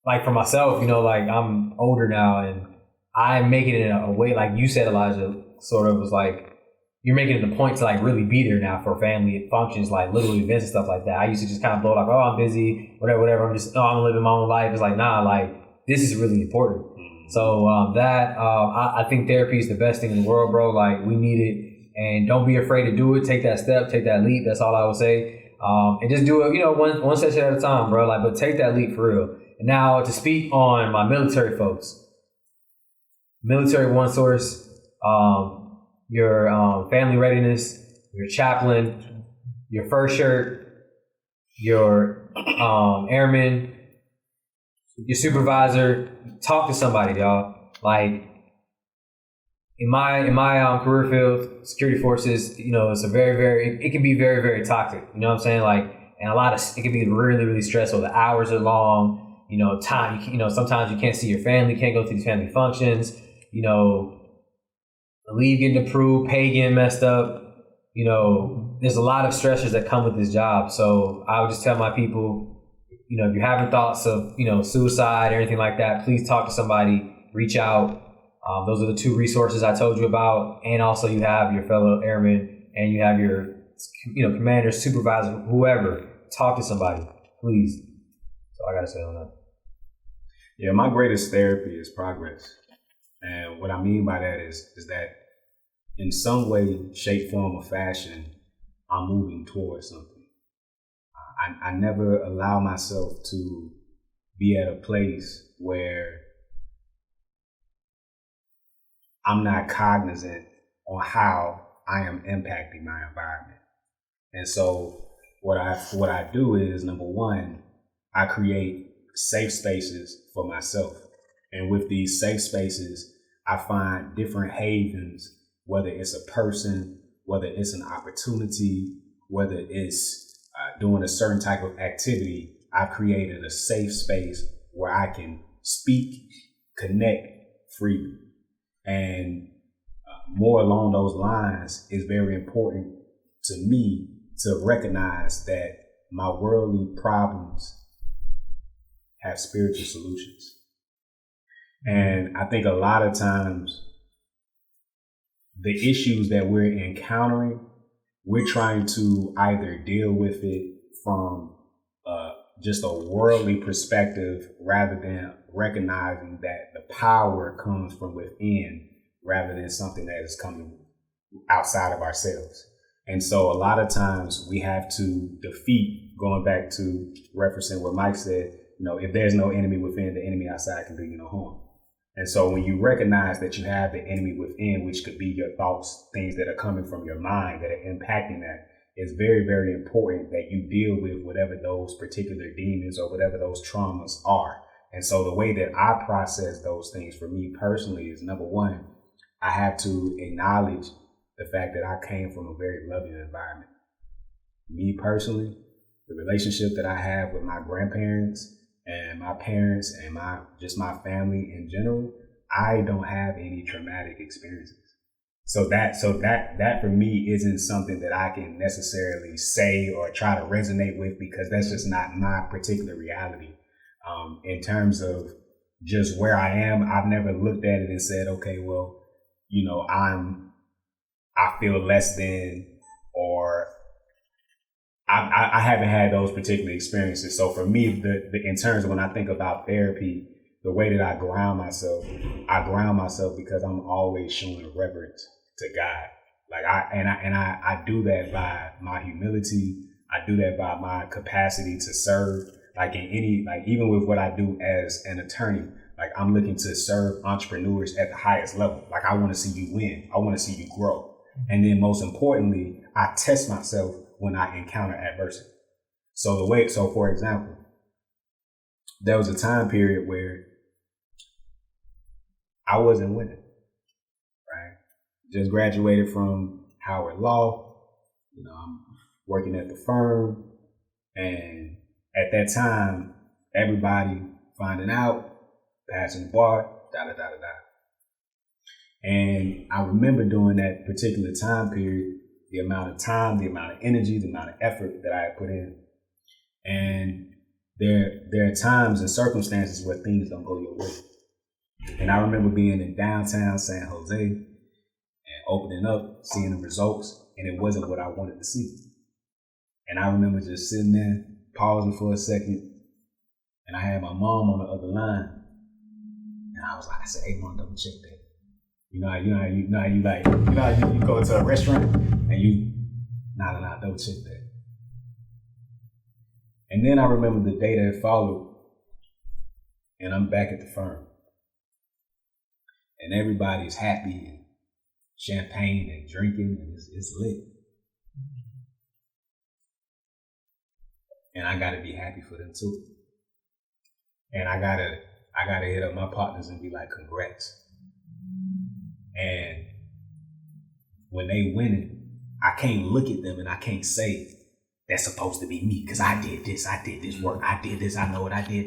like for myself, like I'm older now and I'm making it in a way, like you said, Elijah, sort of was like, you're making it a point to like really be there now for family functions, like little events and stuff like that. I used to just kind of blow like, oh, I'm busy, whatever. I'm living my own life. It's like, nah, like this is really important. So I think therapy is the best thing in the world, bro. Like we need it, and don't be afraid to do it. Take that step, take that leap. That's all I would say. And just do it, one session at a time, bro. Like, but take that leap for real. And now to speak on my military folks, military one source, your family readiness, your chaplain, your first shirt, your airman, your supervisor. Talk to somebody, y'all. Like in my career field, security forces, it's a very, it can be very, very toxic. You know what I'm saying? Like, and it can be really, really stressful. The hours are long. Time. Sometimes you can't see your family, can't go to these family functions. The leave getting approved, pay getting messed up. There's a lot of stressors that come with this job. So I would just tell my people, if you're having thoughts of, suicide or anything like that, please talk to somebody, reach out. Those are the two resources I told you about. And also you have your fellow airmen and you have your, commander, supervisor, whoever. Talk to somebody, please. That's all I got to say on that. Yeah, my greatest therapy is progress. And what I mean by that is that in some way, shape, form, or fashion, I'm moving towards something. I never allow myself to be at a place where I'm not cognizant on how I am impacting my environment. And so what I do is, number one, I create safe spaces for myself. And with these safe spaces, I find different havens, whether it's a person, whether it's an opportunity, whether it's doing a certain type of activity. I've created a safe space where I can speak, connect freely. And more along those lines is very important to me to recognize that my worldly problems have spiritual solutions. And I think a lot of times the issues that we're encountering, we're trying to either deal with it from just a worldly perspective rather than recognizing that the power comes from within rather than something that is coming outside of ourselves. And so a lot of times we have to defeat, going back to referencing what Mike said, if there's no enemy within, the enemy outside can do you no harm. And so when you recognize that you have the enemy within, which could be your thoughts, things that are coming from your mind that are impacting that, it's very, very important that you deal with whatever those particular demons or whatever those traumas are. And so the way that I process those things for me personally is, number one, I have to acknowledge the fact that I came from a very loving environment. Me personally, the relationship that I have with my grandparents and my parents and my family in general, I don't have any traumatic experiences. So that for me isn't something that I can necessarily say or try to resonate with, because that's just not my particular reality. In terms of just where I am, I've never looked at it and said, okay, well, I feel less than, or I haven't had those particular experiences. So for me, in terms of when I think about therapy, the way that I ground myself because I'm always showing reverence to God. Like I do that by my humility. I do that by my capacity to serve. Even with what I do as an attorney, like I'm looking to serve entrepreneurs at the highest level. Like I want to see you win. I want to see you grow. And then most importantly, I test myself when I encounter adversity. So for example, there was a time period where I wasn't winning, right? Just graduated from Howard Law. I'm working at the firm, and at that time, everybody finding out, passing the bar, And I remember during that particular time period, the amount of time, the amount of energy, the amount of effort that I had put in. And there are times and circumstances where things don't go your way. And I remember being in downtown San Jose and opening up, seeing the results, and it wasn't what I wanted to see. And I remember just sitting there, pausing for a second, and I had my mom on the other line. And I said, hey, Mom, double check that. You go to a restaurant and you, double check that. And then I remember the day that followed, and I'm back at the firm. And everybody's happy and champagne and drinking, and it's lit. And I gotta be happy for them too. And I gotta hit up my partners and be like, congrats. And when they winning, I can't look at them and I can't say, that's supposed to be me, because I did this work, I did this, I know what I did,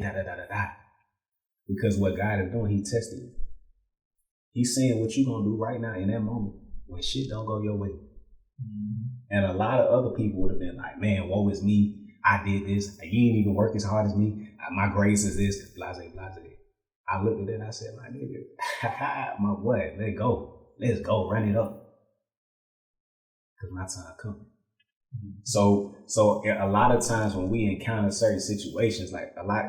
Because what God is doing, He tested you. He's saying what you gonna do right now in that moment when shit don't go your way. Mm-hmm. And a lot of other people would have been like, man, woe is me. I did this. You ain't even work as hard as me. My grace is this, blase. I looked at it and I said, my nigga, my boy, let's go, run it up. Because my time coming. Mm-hmm. So a lot of times when we encounter certain situations,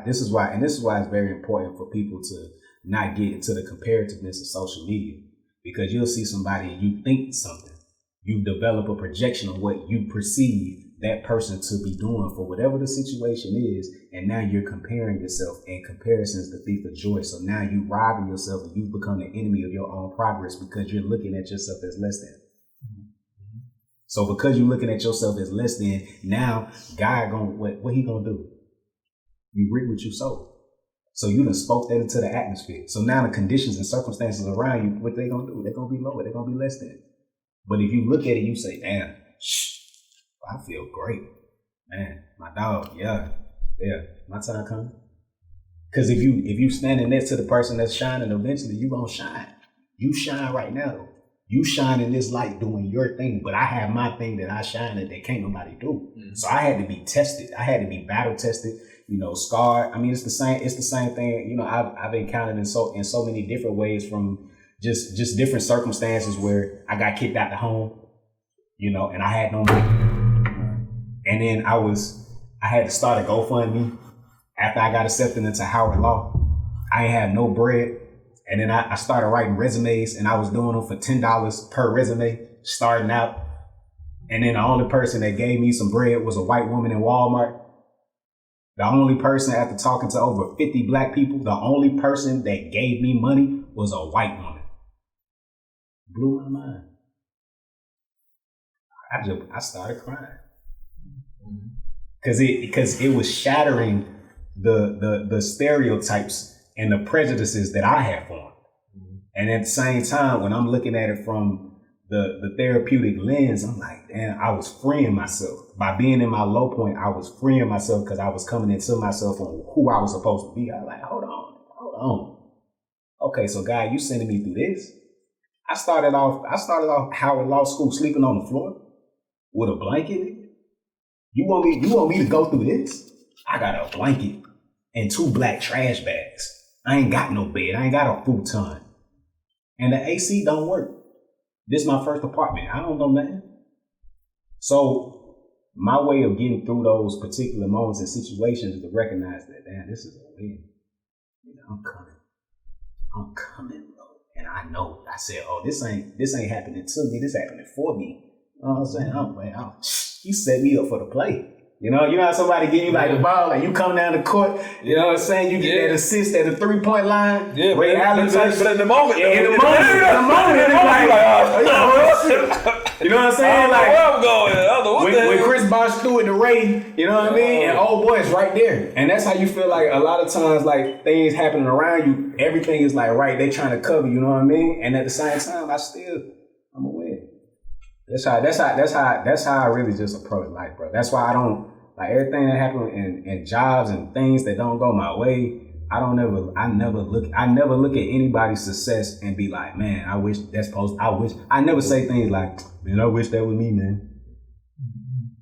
this is why it's very important for people to not get into the comparativeness of social media, because you'll see somebody and you think something, you develop a projection of what you perceive that person to be doing for whatever the situation is, and now you're comparing yourself, and comparison is the thief of joy. So now you robbing yourself and you become the enemy of your own progress because you're looking at yourself as less than. Mm-hmm. So because you're looking at yourself as less than, now God what He gonna do? You reap what you sow. So you done spoke that into the atmosphere. So now the conditions and circumstances around you, what they gonna do? They're gonna be lower. They're gonna be less than. But if you look at it, you say, damn, I feel great. Man, my dog, yeah, my time coming. Because if you standing next to the person that's shining, eventually you gonna shine. You shine right now though. You shine in this light doing your thing, but I have my thing that I shine that can't nobody do. Mm-hmm. So I had to be tested. I had to be battle tested, scarred. I mean, it's the same thing, I've encountered in so many different ways, from just different circumstances where I got kicked out the home, and I had no money. And then I had to start a GoFundMe after I got accepted into Howard Law. I ain't had no bread. And then I started writing resumes, and I was doing them for $10 per resume. starting out. And then the only person that gave me some bread was a white woman in Walmart. The only person, after talking to over 50 black people, the only person that gave me money was a white woman. Blew my mind. I started crying. Because it was shattering the stereotypes and the prejudices that I have formed. And at the same time, when I'm looking at it from the therapeutic lens, I'm like, damn, I was freeing myself. By being in my low point, I was freeing myself because I was coming into myself on who I was supposed to be. I was like, hold on. Okay, so God, you sending me through this. I started off Howard Law School sleeping on the floor with a blanket. You want me to go through this? I got a blanket and 2 black trash bags. I ain't got no bed. I ain't got a futon. And the AC don't work. This is my first apartment. I don't know nothing. So my way of getting through those particular moments and situations is to recognize that, damn, this is a win. I'm coming, bro. And I know. I said, oh, this ain't happening to me. This happening for me. You know what I'm saying? He set me up for the play. You know how somebody give you like the ball, like you come down the court, you know what I'm saying? You get that assist at the 3-point line. Yeah, but in the moment, it's like, you know what I'm saying? Like, where I'm going. When Chris Bosh threw it to Ray, you know what I mean? And old boy is right there. And that's how you feel like a lot of times, like things happening around you, everything is like right, they trying to cover, you know what I mean? And at the same time, I'm a win. That's how I really just approach life, bro. That's why I don't like everything that happens in jobs and things that don't go my way. I never look at anybody's success and be like, man, I never say things like, man, I wish that was me, man.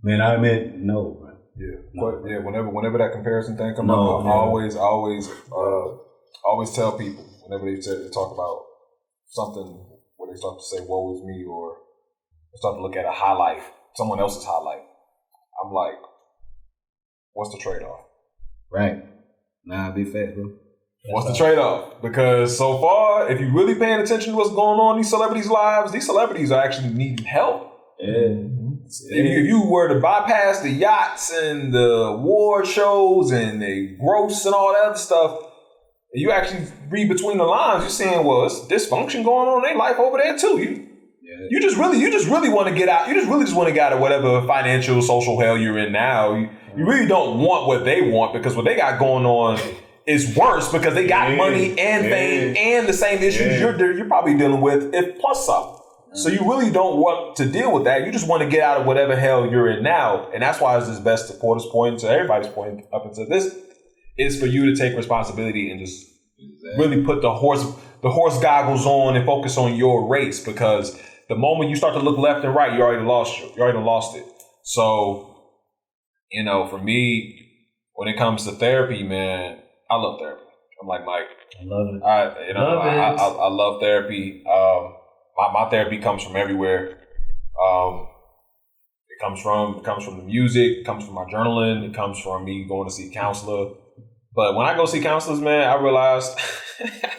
Man, I meant no, bro. Yeah. No, but yeah, whenever that comparison thing comes up, I always tell people whenever they talk about something where they start to say, woe is me, or start to look at a highlight, someone else's highlight. I'm like, what's the trade-off? Right. Nah, be fair, bro. What's the trade-off? Because so far, if you're really paying attention to what's going on in these celebrities' lives, these celebrities are actually needing help. Yeah. If you were to bypass the yachts and the award shows and the gross and all that other stuff, you actually read between the lines, you're saying, well, it's dysfunction going on in their life over there too. You just really want to get out. You just want to get out of whatever financial, social hell you're in now. You really don't want what they want, because what they got going on is worse, because they got money and fame and the same issues you're probably dealing with, if plus some. So you really don't want to deal with that. You just want to get out of whatever hell you're in now. And that's why it's this best to Porter's point, to everybody's point up until this, is for you to take responsibility and just really put the horse goggles on and focus on your race, because the moment you start to look left and right, you already lost it. So, for me, when it comes to therapy, man, I love therapy. I'm like Mike. I love it. I love therapy. My therapy comes from everywhere. It comes from the music. It comes from my journaling. It comes from me going to see a counselor. But when I go see counselors, man, I realize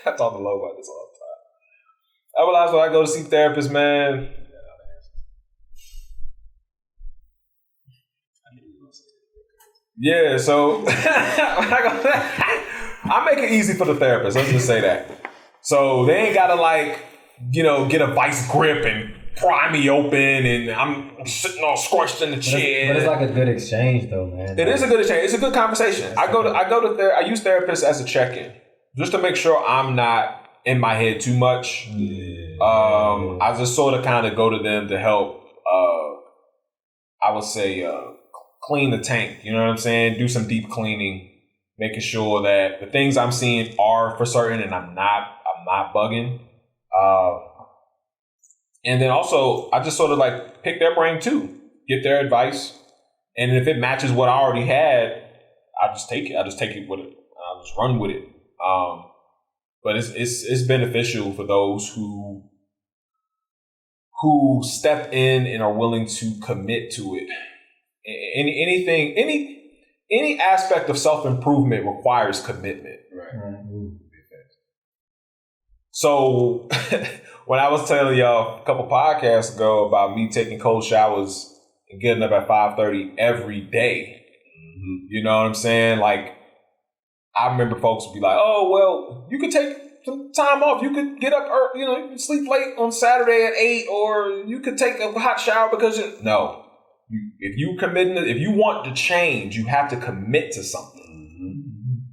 I talk to Lo about this all the time. I realize when I go to see therapists, man. Yeah, so I make it easy for the therapist. Let's just say that. So they ain't gotta get a vice grip and pry me open, and I'm sitting all squashed in the chair. But it's like a good exchange, though, man. It is a good exchange. It's a good conversation. I use therapists as a check-in, just to make sure I'm not in my head too much. I just sort of kind of go to them to help. I would say clean the tank. You know what I'm saying? Do some deep cleaning, making sure that the things I'm seeing are for certain, and I'm not bugging. And then also, I just sort of pick their brain too, get their advice, and if it matches what I already had, I just take it. I just take it with it. I'll just run with it. But it's beneficial for those who step in and are willing to commit to it. Any aspect of self-improvement requires commitment. Right. So when I was telling y'all a couple podcasts ago about me taking cold showers and getting up at 5:30 every day. You know what I'm saying? Like, I remember folks would be like, "Oh, well, you could take some time off. You could get up early, you can sleep late on Saturday at 8, or you could take a hot shower because no. If you want to change, you have to commit to something.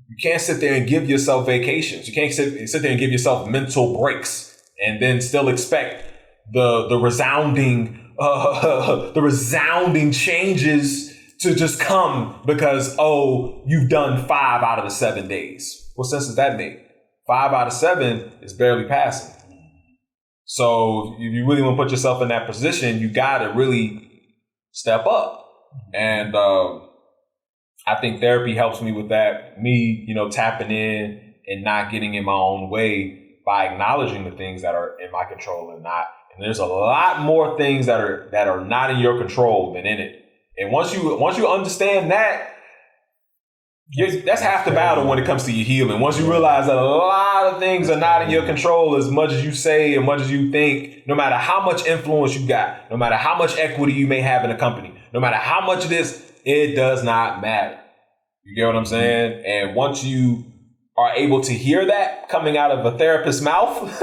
You can't sit there and give yourself vacations. You can't sit there and give yourself mental breaks and then still expect the resounding changes to just come because, you've done 5 out of the 7 days. What sense does that make? 5 out of 7 is barely passing. So if you really want to put yourself in that position, you got to really step up. And I think therapy helps me with that. Me, tapping in and not getting in my own way by acknowledging the things that are in my control and not. And there's a lot more things that are not in your control than in it. And once you understand that, that's half the battle when it comes to your healing. Once you realize that a lot of things are not in your control, as much as you say and much as you think, no matter how much influence you got, no matter how much equity you may have in a company, no matter how much of this, it does not matter. You get what I'm saying? And once you are able to hear that coming out of a therapist's mouth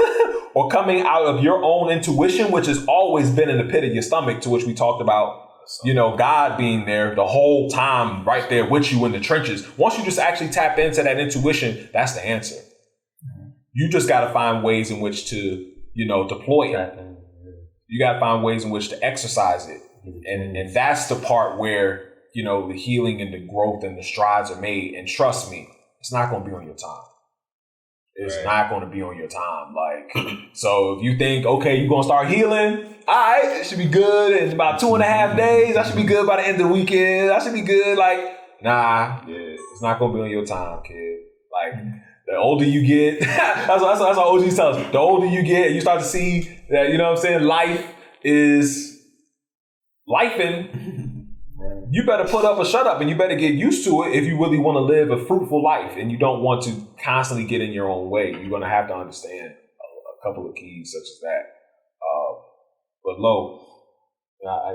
or coming out of your own intuition, which has always been in the pit of your stomach, to which we talked about, God being there the whole time, right there with you in the trenches. Once you just actually tap into that intuition, that's the answer. You just got to find ways in which to, deploy it. You got to find ways in which to exercise it. And that's the part where, the healing and the growth and the strides are made. And trust me, it's not going to be on your time. It's not going to be on your time. So if you think, okay, you're going to start healing, all right, it should be good in about 2.5 days. I should be good by the end of the weekend. I should be good. It's not going to be on your time, kid. The older you get, that's what OGs tell us. The older you get, you start to see that, life is lifing. You better put up or shut up, and you better get used to it if you really want to live a fruitful life and you don't want to constantly get in your own way. You're going to have to understand a couple of keys such as that. But Lo,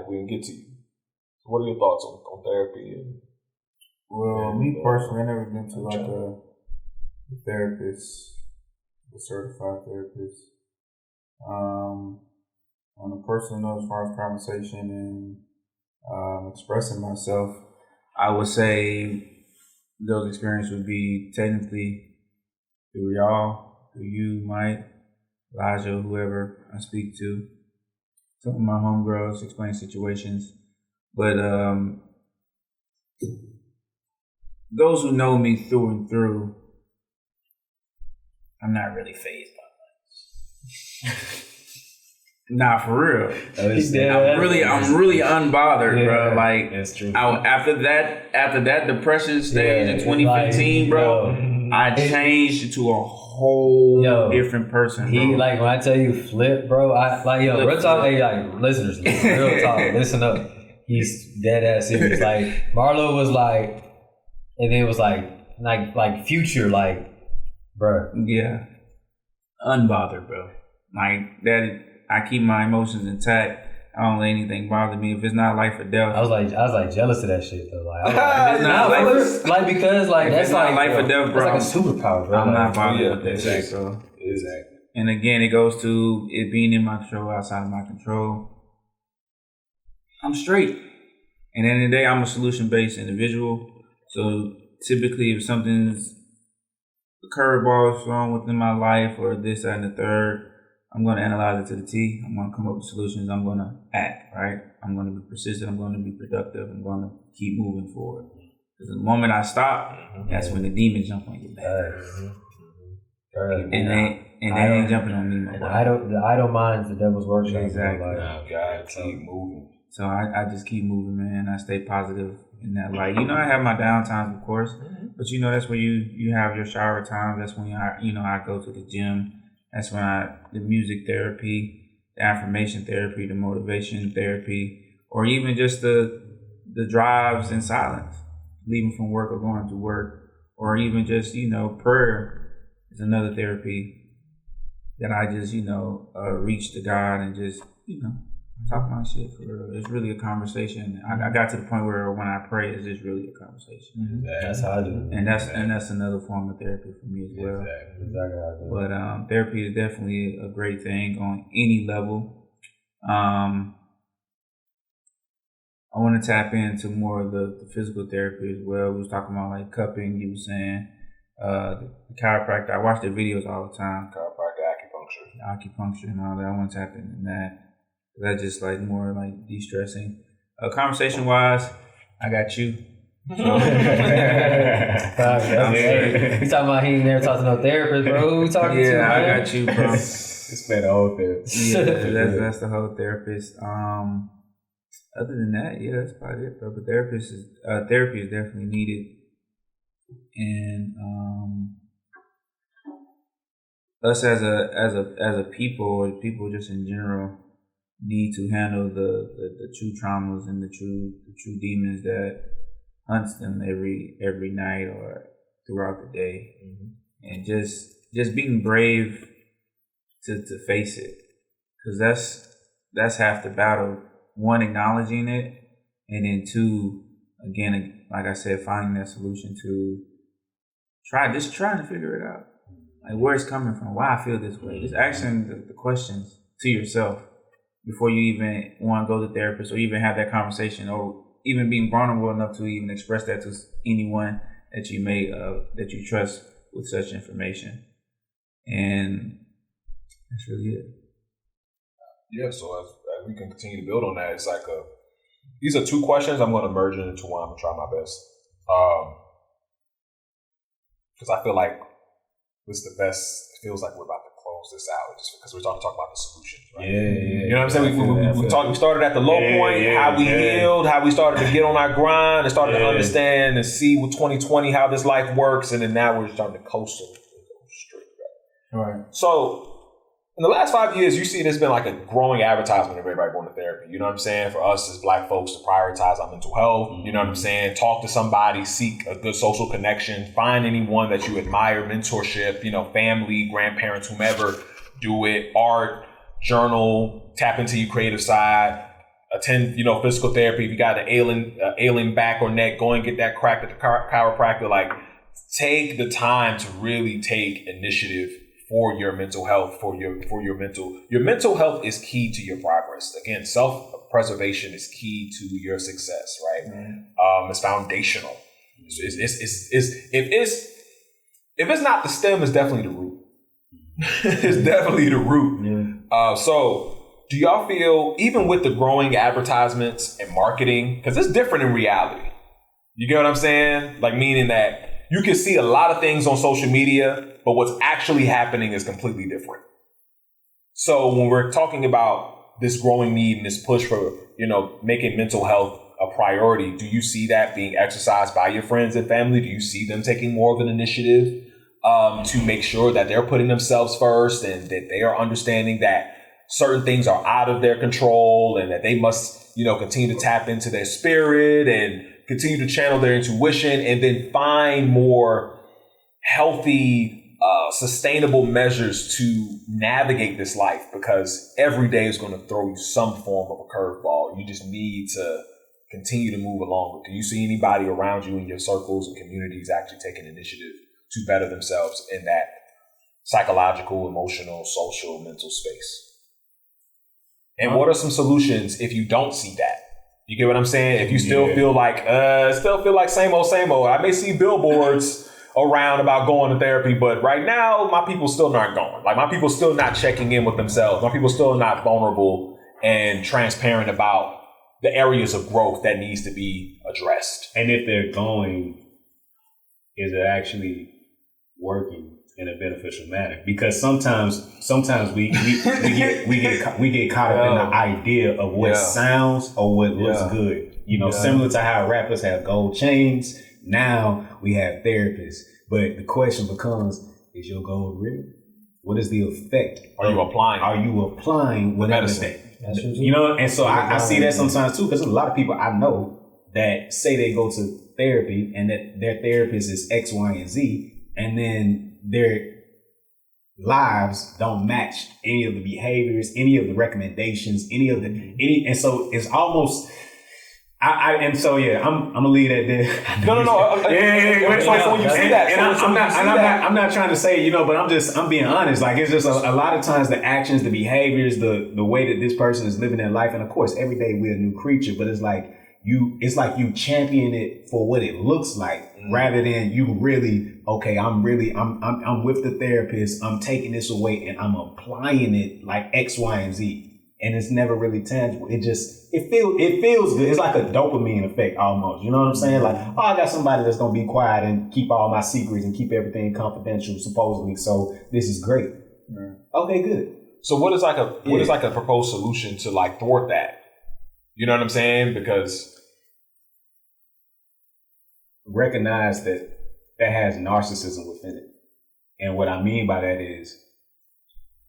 we can get to you. So what are your thoughts on therapy? Well, me personally, I never been to a therapist, a certified therapist. On a personal note, as far as conversation and expressing myself, I would say those experiences would be technically through y'all, through you, Mike, Elijah, whoever I speak to. Some of my homegirls explain situations, but those who know me through and through, I'm not really fazed by much. Nah, for real. I'm really unbothered, bro. That's true. After that depression stage in 2015, bro, I changed to a whole different person. Bro. When I tell you flip, bro, real talk, listeners, real talk, listen up. He's dead ass serious. Marlo was and then it was like Future, bro. Yeah, unbothered, bro. That. I keep my emotions intact. I don't let anything bother me. If it's not life or death, I was jealous of that shit though. It's not that's life or death, bro. That's a superpower, bro. I'm not bothered with that shit. So Exactly. And again, it goes to it being in my control, outside of my control. I'm straight. And at the end of the day, I'm a solution-based individual. So typically, if something's a curveball is thrown within my life or this, that, and the third, I'm going to analyze it to the T. I'm going to come up with solutions. I'm going to act, right? I'm going to be persistent. I'm going to be productive. I'm going to keep moving forward. Because the moment I stop, that's when the demons jump on your back. And they ain't jumping on me no more. The idle mind is the devil's workshop. Exactly. God, keep moving. So I just keep moving, man. I stay positive in that light. I have my down times, of course, but that's where you have your shower time. That's when I go to the gym. That's when the music therapy, the affirmation therapy, the motivation therapy, or even just the drives in silence, leaving from work or going to work, or even just prayer is another therapy. that I just, reach to God and just, talk my shit for real. It's really a conversation. I got to the point where when I pray, it's just really a conversation. Mm-hmm. That's how I do. And that's another form of therapy for me as well. Exactly how I do. But therapy is definitely a great thing on any level. I want to tap into more of the physical therapy as well. We was talking about like cupping. You were saying the chiropractor. I watch their videos all the time. Chiropractor, acupuncture, and all that. I want to tap into that. That's just like more like de-stressing. Conversation wise, I got you. He's talking about he ain't never talked to no therapist, bro. Who we talking to? Yeah, I got you, bro. It's been the whole therapist. Yeah, that's the whole therapist. Other than that, yeah, that's about it, bro. But therapy is definitely needed, and us as a people, or people just in general, need to handle the true traumas and the true demons that hunts them every night or throughout the day, and just being brave to face it, because that's half the battle. One, acknowledging it, and then two, again, like I said, finding that solution to trying to figure it out, like where it's coming from, why I feel this way. Just asking the questions to yourself before you even want to go to therapist or even have that conversation, or even being vulnerable enough to even express that to anyone that you that you trust with such information. And that's really it. Yeah, so as we can continue to build on that, it's like these are two questions. I'm going to merge it into one. I'm going to try my best. Because I feel like this is the best. It feels like we're about to close this out just because we're talking about the solutions, right? Yeah. You know what I'm saying? We started at the low point, how we healed, how we started to get on our grind and started to understand and see with 2020 how this life works, and then now we're starting to coast and go straight. Right. So in the last 5 years, you see there's been like a growing advertisement of everybody going to therapy. You know what I'm saying? For us as Black folks to prioritize our mental health, you know what I'm saying? Talk to somebody, seek a good social connection, find anyone that you admire, mentorship, family, grandparents, whomever, do it, art, journal, tap into your creative side, attend, physical therapy. If you got an ailing back or neck, go and get that cracked at the chiropractor. Like, take the time to really take initiative for your mental health, for your mental health is key to your progress. Again, self-preservation is key to your success, right? Mm-hmm. It's foundational. If it's not the stem, it's definitely the root. It's definitely the root. Yeah. So do y'all feel, even with the growing advertisements and marketing, because it's different in reality. You get what I'm saying? Like, meaning that you can see a lot of things on social media, but what's actually happening is completely different. So when we're talking about this growing need and this push for, making mental health a priority, do you see that being exercised by your friends and family? Do you see them taking more of an initiative to make sure that they're putting themselves first and that they are understanding that certain things are out of their control and that they must, continue to tap into their spirit and continue to channel their intuition and then find more healthy, sustainable measures to navigate this life, because every day is going to throw you some form of a curveball. You just need to continue to move along. Do you see anybody around you in your circles and communities actually taking initiative to better themselves in that psychological, emotional, social, mental space? And what are some solutions if you don't see that? You get what I'm saying? If you still feel like same old. I may see billboards around about going to therapy, but right now my people still aren't going. Like, my people still not checking in with themselves. My people still not vulnerable and transparent about the areas of growth that needs to be addressed. And if they're going, is it actually working in a beneficial manner? Because sometimes we get caught up in the idea of what sounds or what looks good. Similar to how rappers have gold chains. Now we have therapists, but the question becomes: is your gold real? What is the effect? Are you applying whatever thing? And so I see that sometimes too, because there's a lot of people I know that say they go to therapy and that their therapist is X, Y, and Z, and then lives don't match any of the behaviors, any of the recommendations, and so it's almost. I'm gonna leave that there. No. So when you see that, I'm not trying to say, but I'm being honest. Like, it's just a lot of times the actions, the behaviors, the way that this person is living their life, and of course, every day we're a new creature. But it's like you champion it for what it looks like, rather than you really, okay, I'm with the therapist, I'm taking this away and I'm applying it like X, Y, and Z. And it's never really tangible. It feels good. It's like a dopamine effect almost. You know what I'm saying? Like, oh, I got somebody that's gonna be quiet and keep all my secrets and keep everything confidential, supposedly. So this is great. Okay, good. So what is like a proposed solution to like thwart that? You know what I'm saying? Because recognize that has narcissism within it. And what I mean by that is,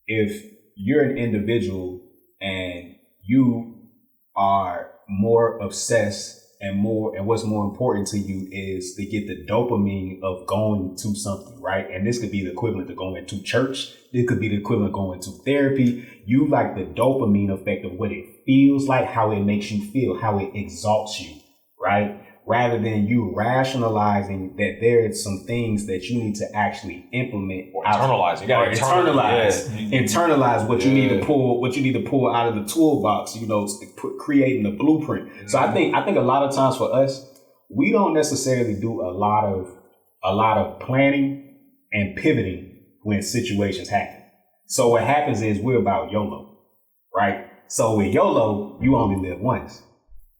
if you're an individual and you are more obsessed and what's more important to you is to get the dopamine of going to something, right? And this could be the equivalent of going to church. This could be the equivalent of going to therapy. You like the dopamine effect of what it feels like, how it makes you feel, how it exalts you, right? Rather than you rationalizing that there are some things that you need to actually implement or internalize. You gotta internalize what you need to pull out of the toolbox, creating the blueprint. Mm-hmm. So I think a lot of times for us, we don't necessarily do a lot of planning and pivoting when situations happen. So what happens is we're about YOLO, right? So with YOLO, you only live once.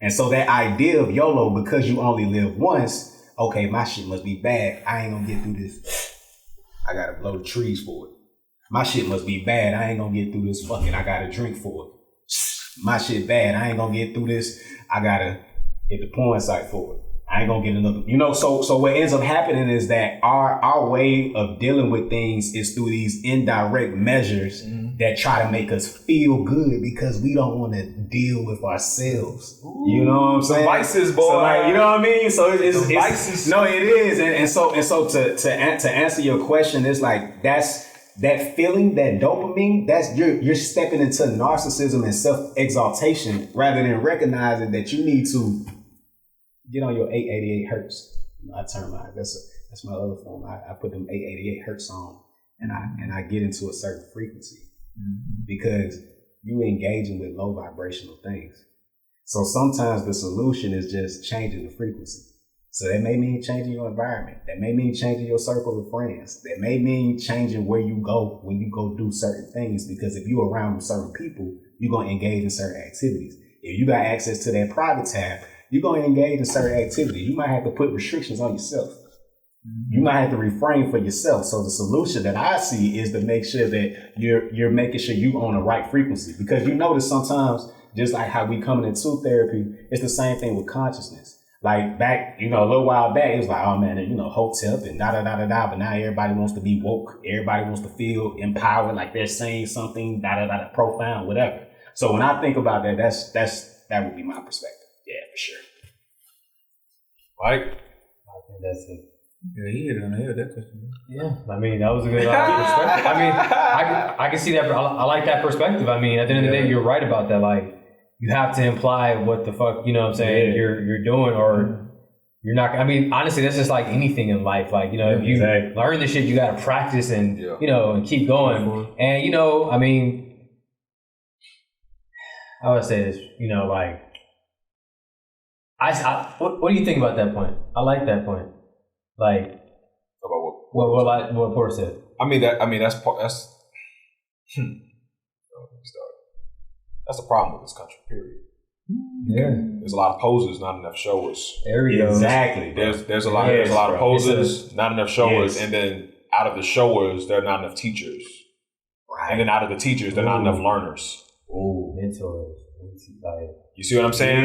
And so that idea of YOLO, because you only live once, okay, my shit must be bad. I ain't gonna get through this. I gotta blow the trees for it. My shit must be bad. I ain't gonna get through this. Fuck it. I gotta drink for it. My shit bad. I ain't gonna get through this. I gotta hit the porn site for it. I ain't gonna get another, so what ends up happening is that our way of dealing with things is through these indirect measures that try to make us feel good because we don't want to deal with ourselves. Ooh, you know what I'm saying? Vices, boy. So like, you know what I mean? So it's vices. No, it is. And so to answer your question, it's like that feeling, that dopamine, that's you're stepping into narcissism and self-exaltation rather than recognizing that you need to get on your 888 hertz. I turn that's my other phone. I put them 888 hertz on and I get into a certain frequency because you engaging with low vibrational things. So sometimes the solution is just changing the frequency. So that may mean changing your environment. That may mean changing your circle of friends. That may mean changing where you go when you go do certain things, because if you're around certain people, you're going to engage in certain activities. If you got access to that private tab, you're going to engage in certain activities. You might have to put restrictions on yourself. You might have to refrain for yourself. So the solution that I see is to make sure that you're making sure you on the right frequency, because you notice sometimes, just like how we coming into therapy, it's the same thing with consciousness. Like back, a little while back, it was like, oh man, HOTT and da-da-da-da-da, but now everybody wants to be woke. Everybody wants to feel empowered, like they're saying something, da-da-da-da, profound, whatever. So when I think about that, that would be my perspective. Yeah, for sure. Mike? I think that's it. Yeah, he hit it on the head, that question. Yeah, I mean, that was a good perspective. I mean, I can see that. I like that perspective. I mean, at the end of the day, you're right about that. Like, you have to imply what the fuck, you know what I'm saying, you're doing, or you're not. I mean, honestly, that's just like anything in life. Like, if you learn this shit, you got to practice and, and keep going. And, I mean, I would say this, like, what do you think about that point? I like that point. Like, about what Porter said. That's the problem with this country, period. Yeah. There's a lot of posers, not enough showers. There we go. Exactly. There's a lot of posers, not enough showers, and then out of the showers, there are not enough teachers. Right. And then out of the teachers, there are not enough learners. Ooh, mentors. You see what I'm saying?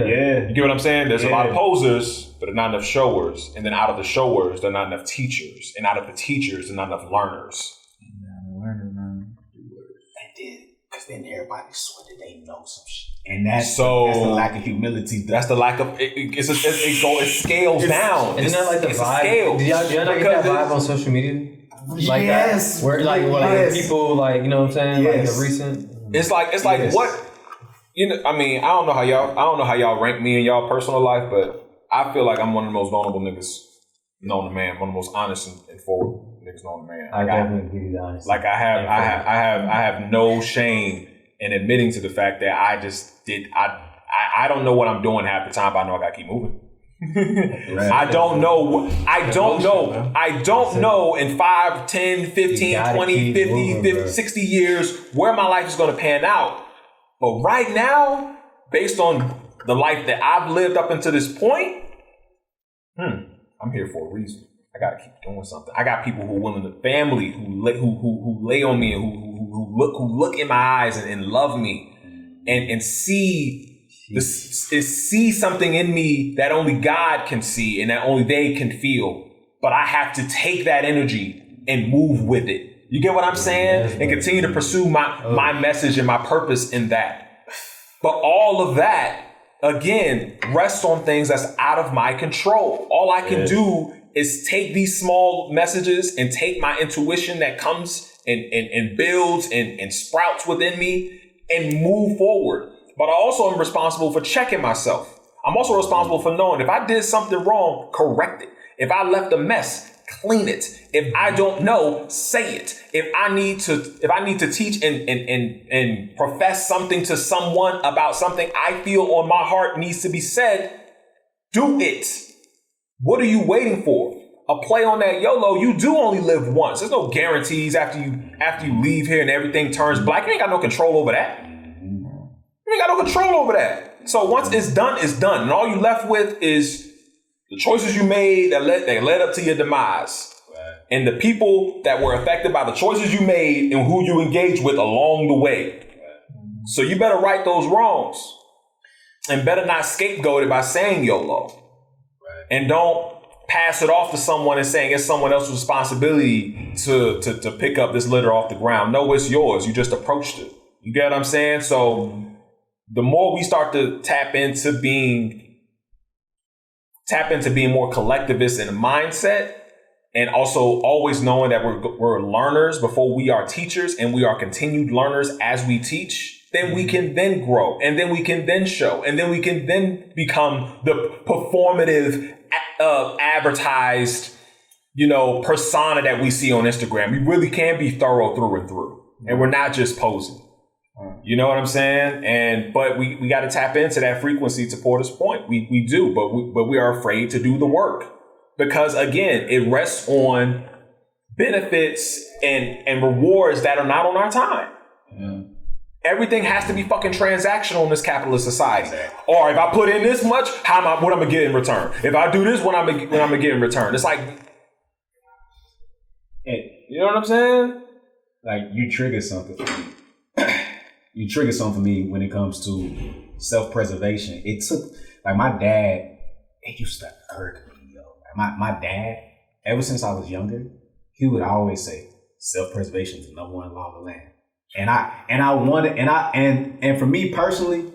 Yeah. You get what I'm saying? There's a lot of posers, but there are not enough showers. And then out of the showers, there are not enough teachers. And out of the teachers, there are not enough learners. Because then everybody swear that they know some shit. And that's the lack of humility. That's the lack of, it scales down. Isn't that like the vibe? Scale. Did y'all not get that vibe on social media? like Yes. that? Where like Yes. people like, you know what I'm saying? Like Yes. the recent. It's like Yes. what, you know, I mean, I don't know how y'all rank me in y'all personal life, but I feel like I'm one of the most vulnerable niggas known to man, one of the most honest and forward niggas known to man. I definitely give you the honesty. Like I have no shame in admitting to the fact that I don't know what I'm doing half the time, but I know I gotta keep moving. Right. I don't know in 5, 10, 15, 20, 50, 60 years where my life is going to pan out. But right now, based on the life that I've lived up until this point, I'm here for a reason. I got to keep doing something. I got people who are willing to, family who lay on me and who look in my eyes and love me and see something in me that only God can see and that only they can feel. But I have to take that energy and move with it. You get what I'm saying? And continue to pursue my message and my purpose in that. But all of that, again, rests on things that's out of my control. All I can do is take these small messages and take my intuition that comes and builds and sprouts within me and move forward. But I also am responsible for checking myself. I'm also responsible for knowing if I did something wrong, correct it. If I left a mess, clean it. If I don't know, say it. If I need to teach and profess something to someone about something I feel on my heart needs to be said, do it. What are you waiting for? A play on that YOLO, you do only live once. There's no guarantees after you leave here and everything turns black. You ain't got no control over that. You ain't got no control over that. So once it's done, it's done. And all you left with is the choices you made that led up to your demise. Right. And the people that were affected by the choices you made and who you engaged with along the way. Right. So you better right those wrongs. And better not scapegoat it by saying YOLO. Right. And don't pass it off to someone and saying it's someone else's responsibility to pick up this litter off the ground. No, it's yours. You just approached it. You get what I'm saying? So the more we start to tap into being more collectivist in mindset, and also always knowing that we're learners before we are teachers, and we are continued learners as we teach, then we can then grow, and then we can then show, and then we can then become the performative, advertised, persona that we see on Instagram. We really can be thorough through and through, and we're not just posing. You know what I'm saying? But we got to tap into that frequency to Porter's point. We do, but we are afraid to do the work because again, it rests on benefits and rewards that are not on our time. Yeah. Everything has to be fucking transactional in this capitalist society. Exactly. Or if I put in this much, what I'm gonna get in return? If I do this, what I'm gonna get in return? It's like, you know what I'm saying? Like you trigger something. You trigger something for me when it comes to self-preservation. It took, like my dad, it used to irk me, yo. My dad, ever since I was younger, he would always say, self-preservation is the number one law of the land. And for me personally,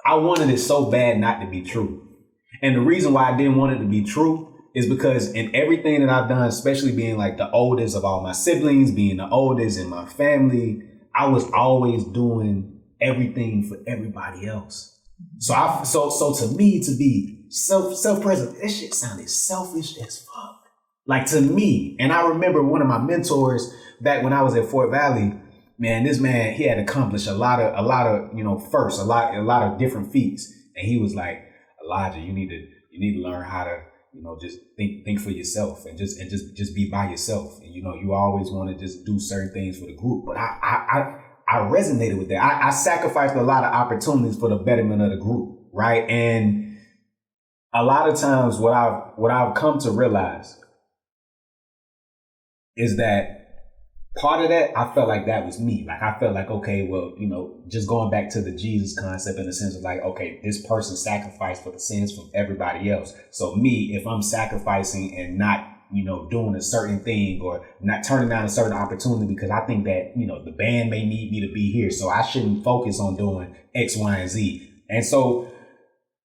I wanted it so bad not to be true. And the reason why I didn't want it to be true is because in everything that I've done, especially being like the oldest of all my siblings, being the oldest in my family, I was always doing everything for everybody else. So to me, to be self-preservation, that shit sounded selfish as fuck. Like to me, and I remember one of my mentors back when I was at Fort Valley, man, this man, he had accomplished a lot of firsts, a lot of different feats. And he was like, Elijah, you need to learn how to, just think for yourself and just be by yourself. And, you always want to just do certain things for the group. But I resonated with that. I sacrificed a lot of opportunities for the betterment of the group. Right. And a lot of times what I've come to realize is that part of that, I felt like that was me. Like, I felt like, okay, well, just going back to the Jesus concept in the sense of like, okay, this person sacrificed for the sins from everybody else. So me, if I'm sacrificing and not, doing a certain thing or not turning down a certain opportunity because I think that, the band may need me to be here. So I shouldn't focus on doing X, Y, and Z. And so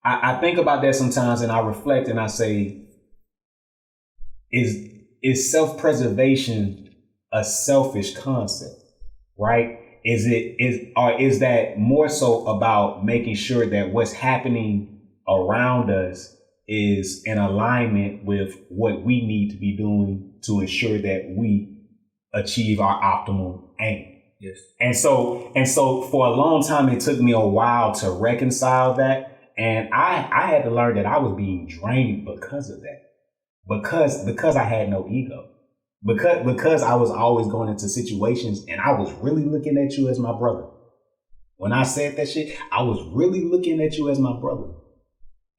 I think about that sometimes and I reflect and I say, is self-preservation a selfish concept, right? Is that more so about making sure that what's happening around us is in alignment with what we need to be doing to ensure that we achieve our optimal aim? Yes. And so for a long time, it took me a while to reconcile that. And I had to learn that I was being drained because of that. Because I had no ego. Because I was always going into situations and I was really looking at you as my brother. When I said that shit, I was really looking at you as my brother.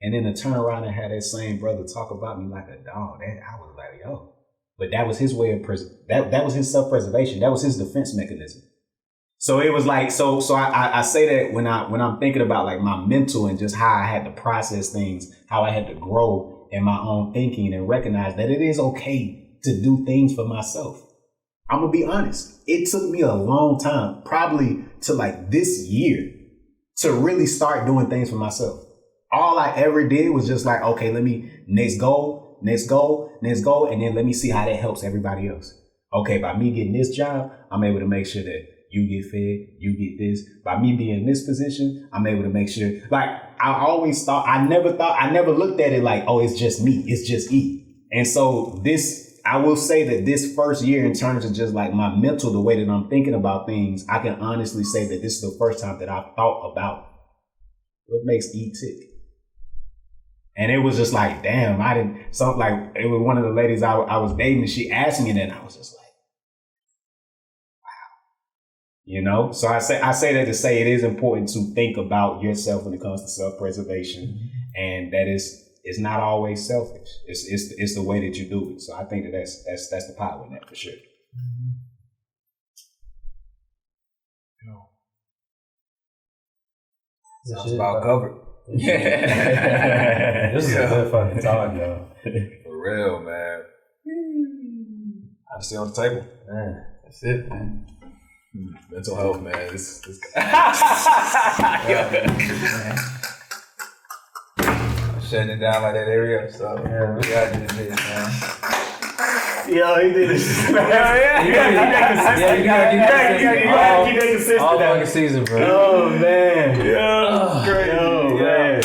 And then to turn around and have that same brother talk about me like a dog, I was like, yo. But that was his way of that was his self-preservation. That was his defense mechanism. So it was like, so I say that when I'm thinking about like my mental and just how I had to process things, how I had to grow in my own thinking and recognize that it is okay to do things for myself. I'm gonna be honest. It took me a long time, probably to like this year, to really start doing things for myself. All I ever did was just like, okay, let me next goal, and then let me see how that helps everybody else. Okay, by me getting this job, I'm able to make sure that you get fed, you get this. By me being in this position, I'm able to make sure, like, I never looked at it like, oh, it's just me, it's just E. And so I will say that this first year, in terms of just like my mental, the way that I'm thinking about things, I can honestly say that this is the first time that I've thought about what makes E tick. And it was just like, damn, it was one of the ladies I was dating, and she asked me that, and I was just like, so I say that to say it is important to think about yourself when it comes to self-preservation, and that it's not always selfish. It's the way that you do it. So I think that's the power in that for sure. Sounds about covered. This is a good fucking talk, yo. For real, man. I see on the table. Man, that's it, man. Mental health, man. This shutting it down like that area. So yeah, we gotta do this, man. Yo, he did this. You gotta keep that consistent. All fucking season, bro. Oh man. Yeah. Great. Oh man.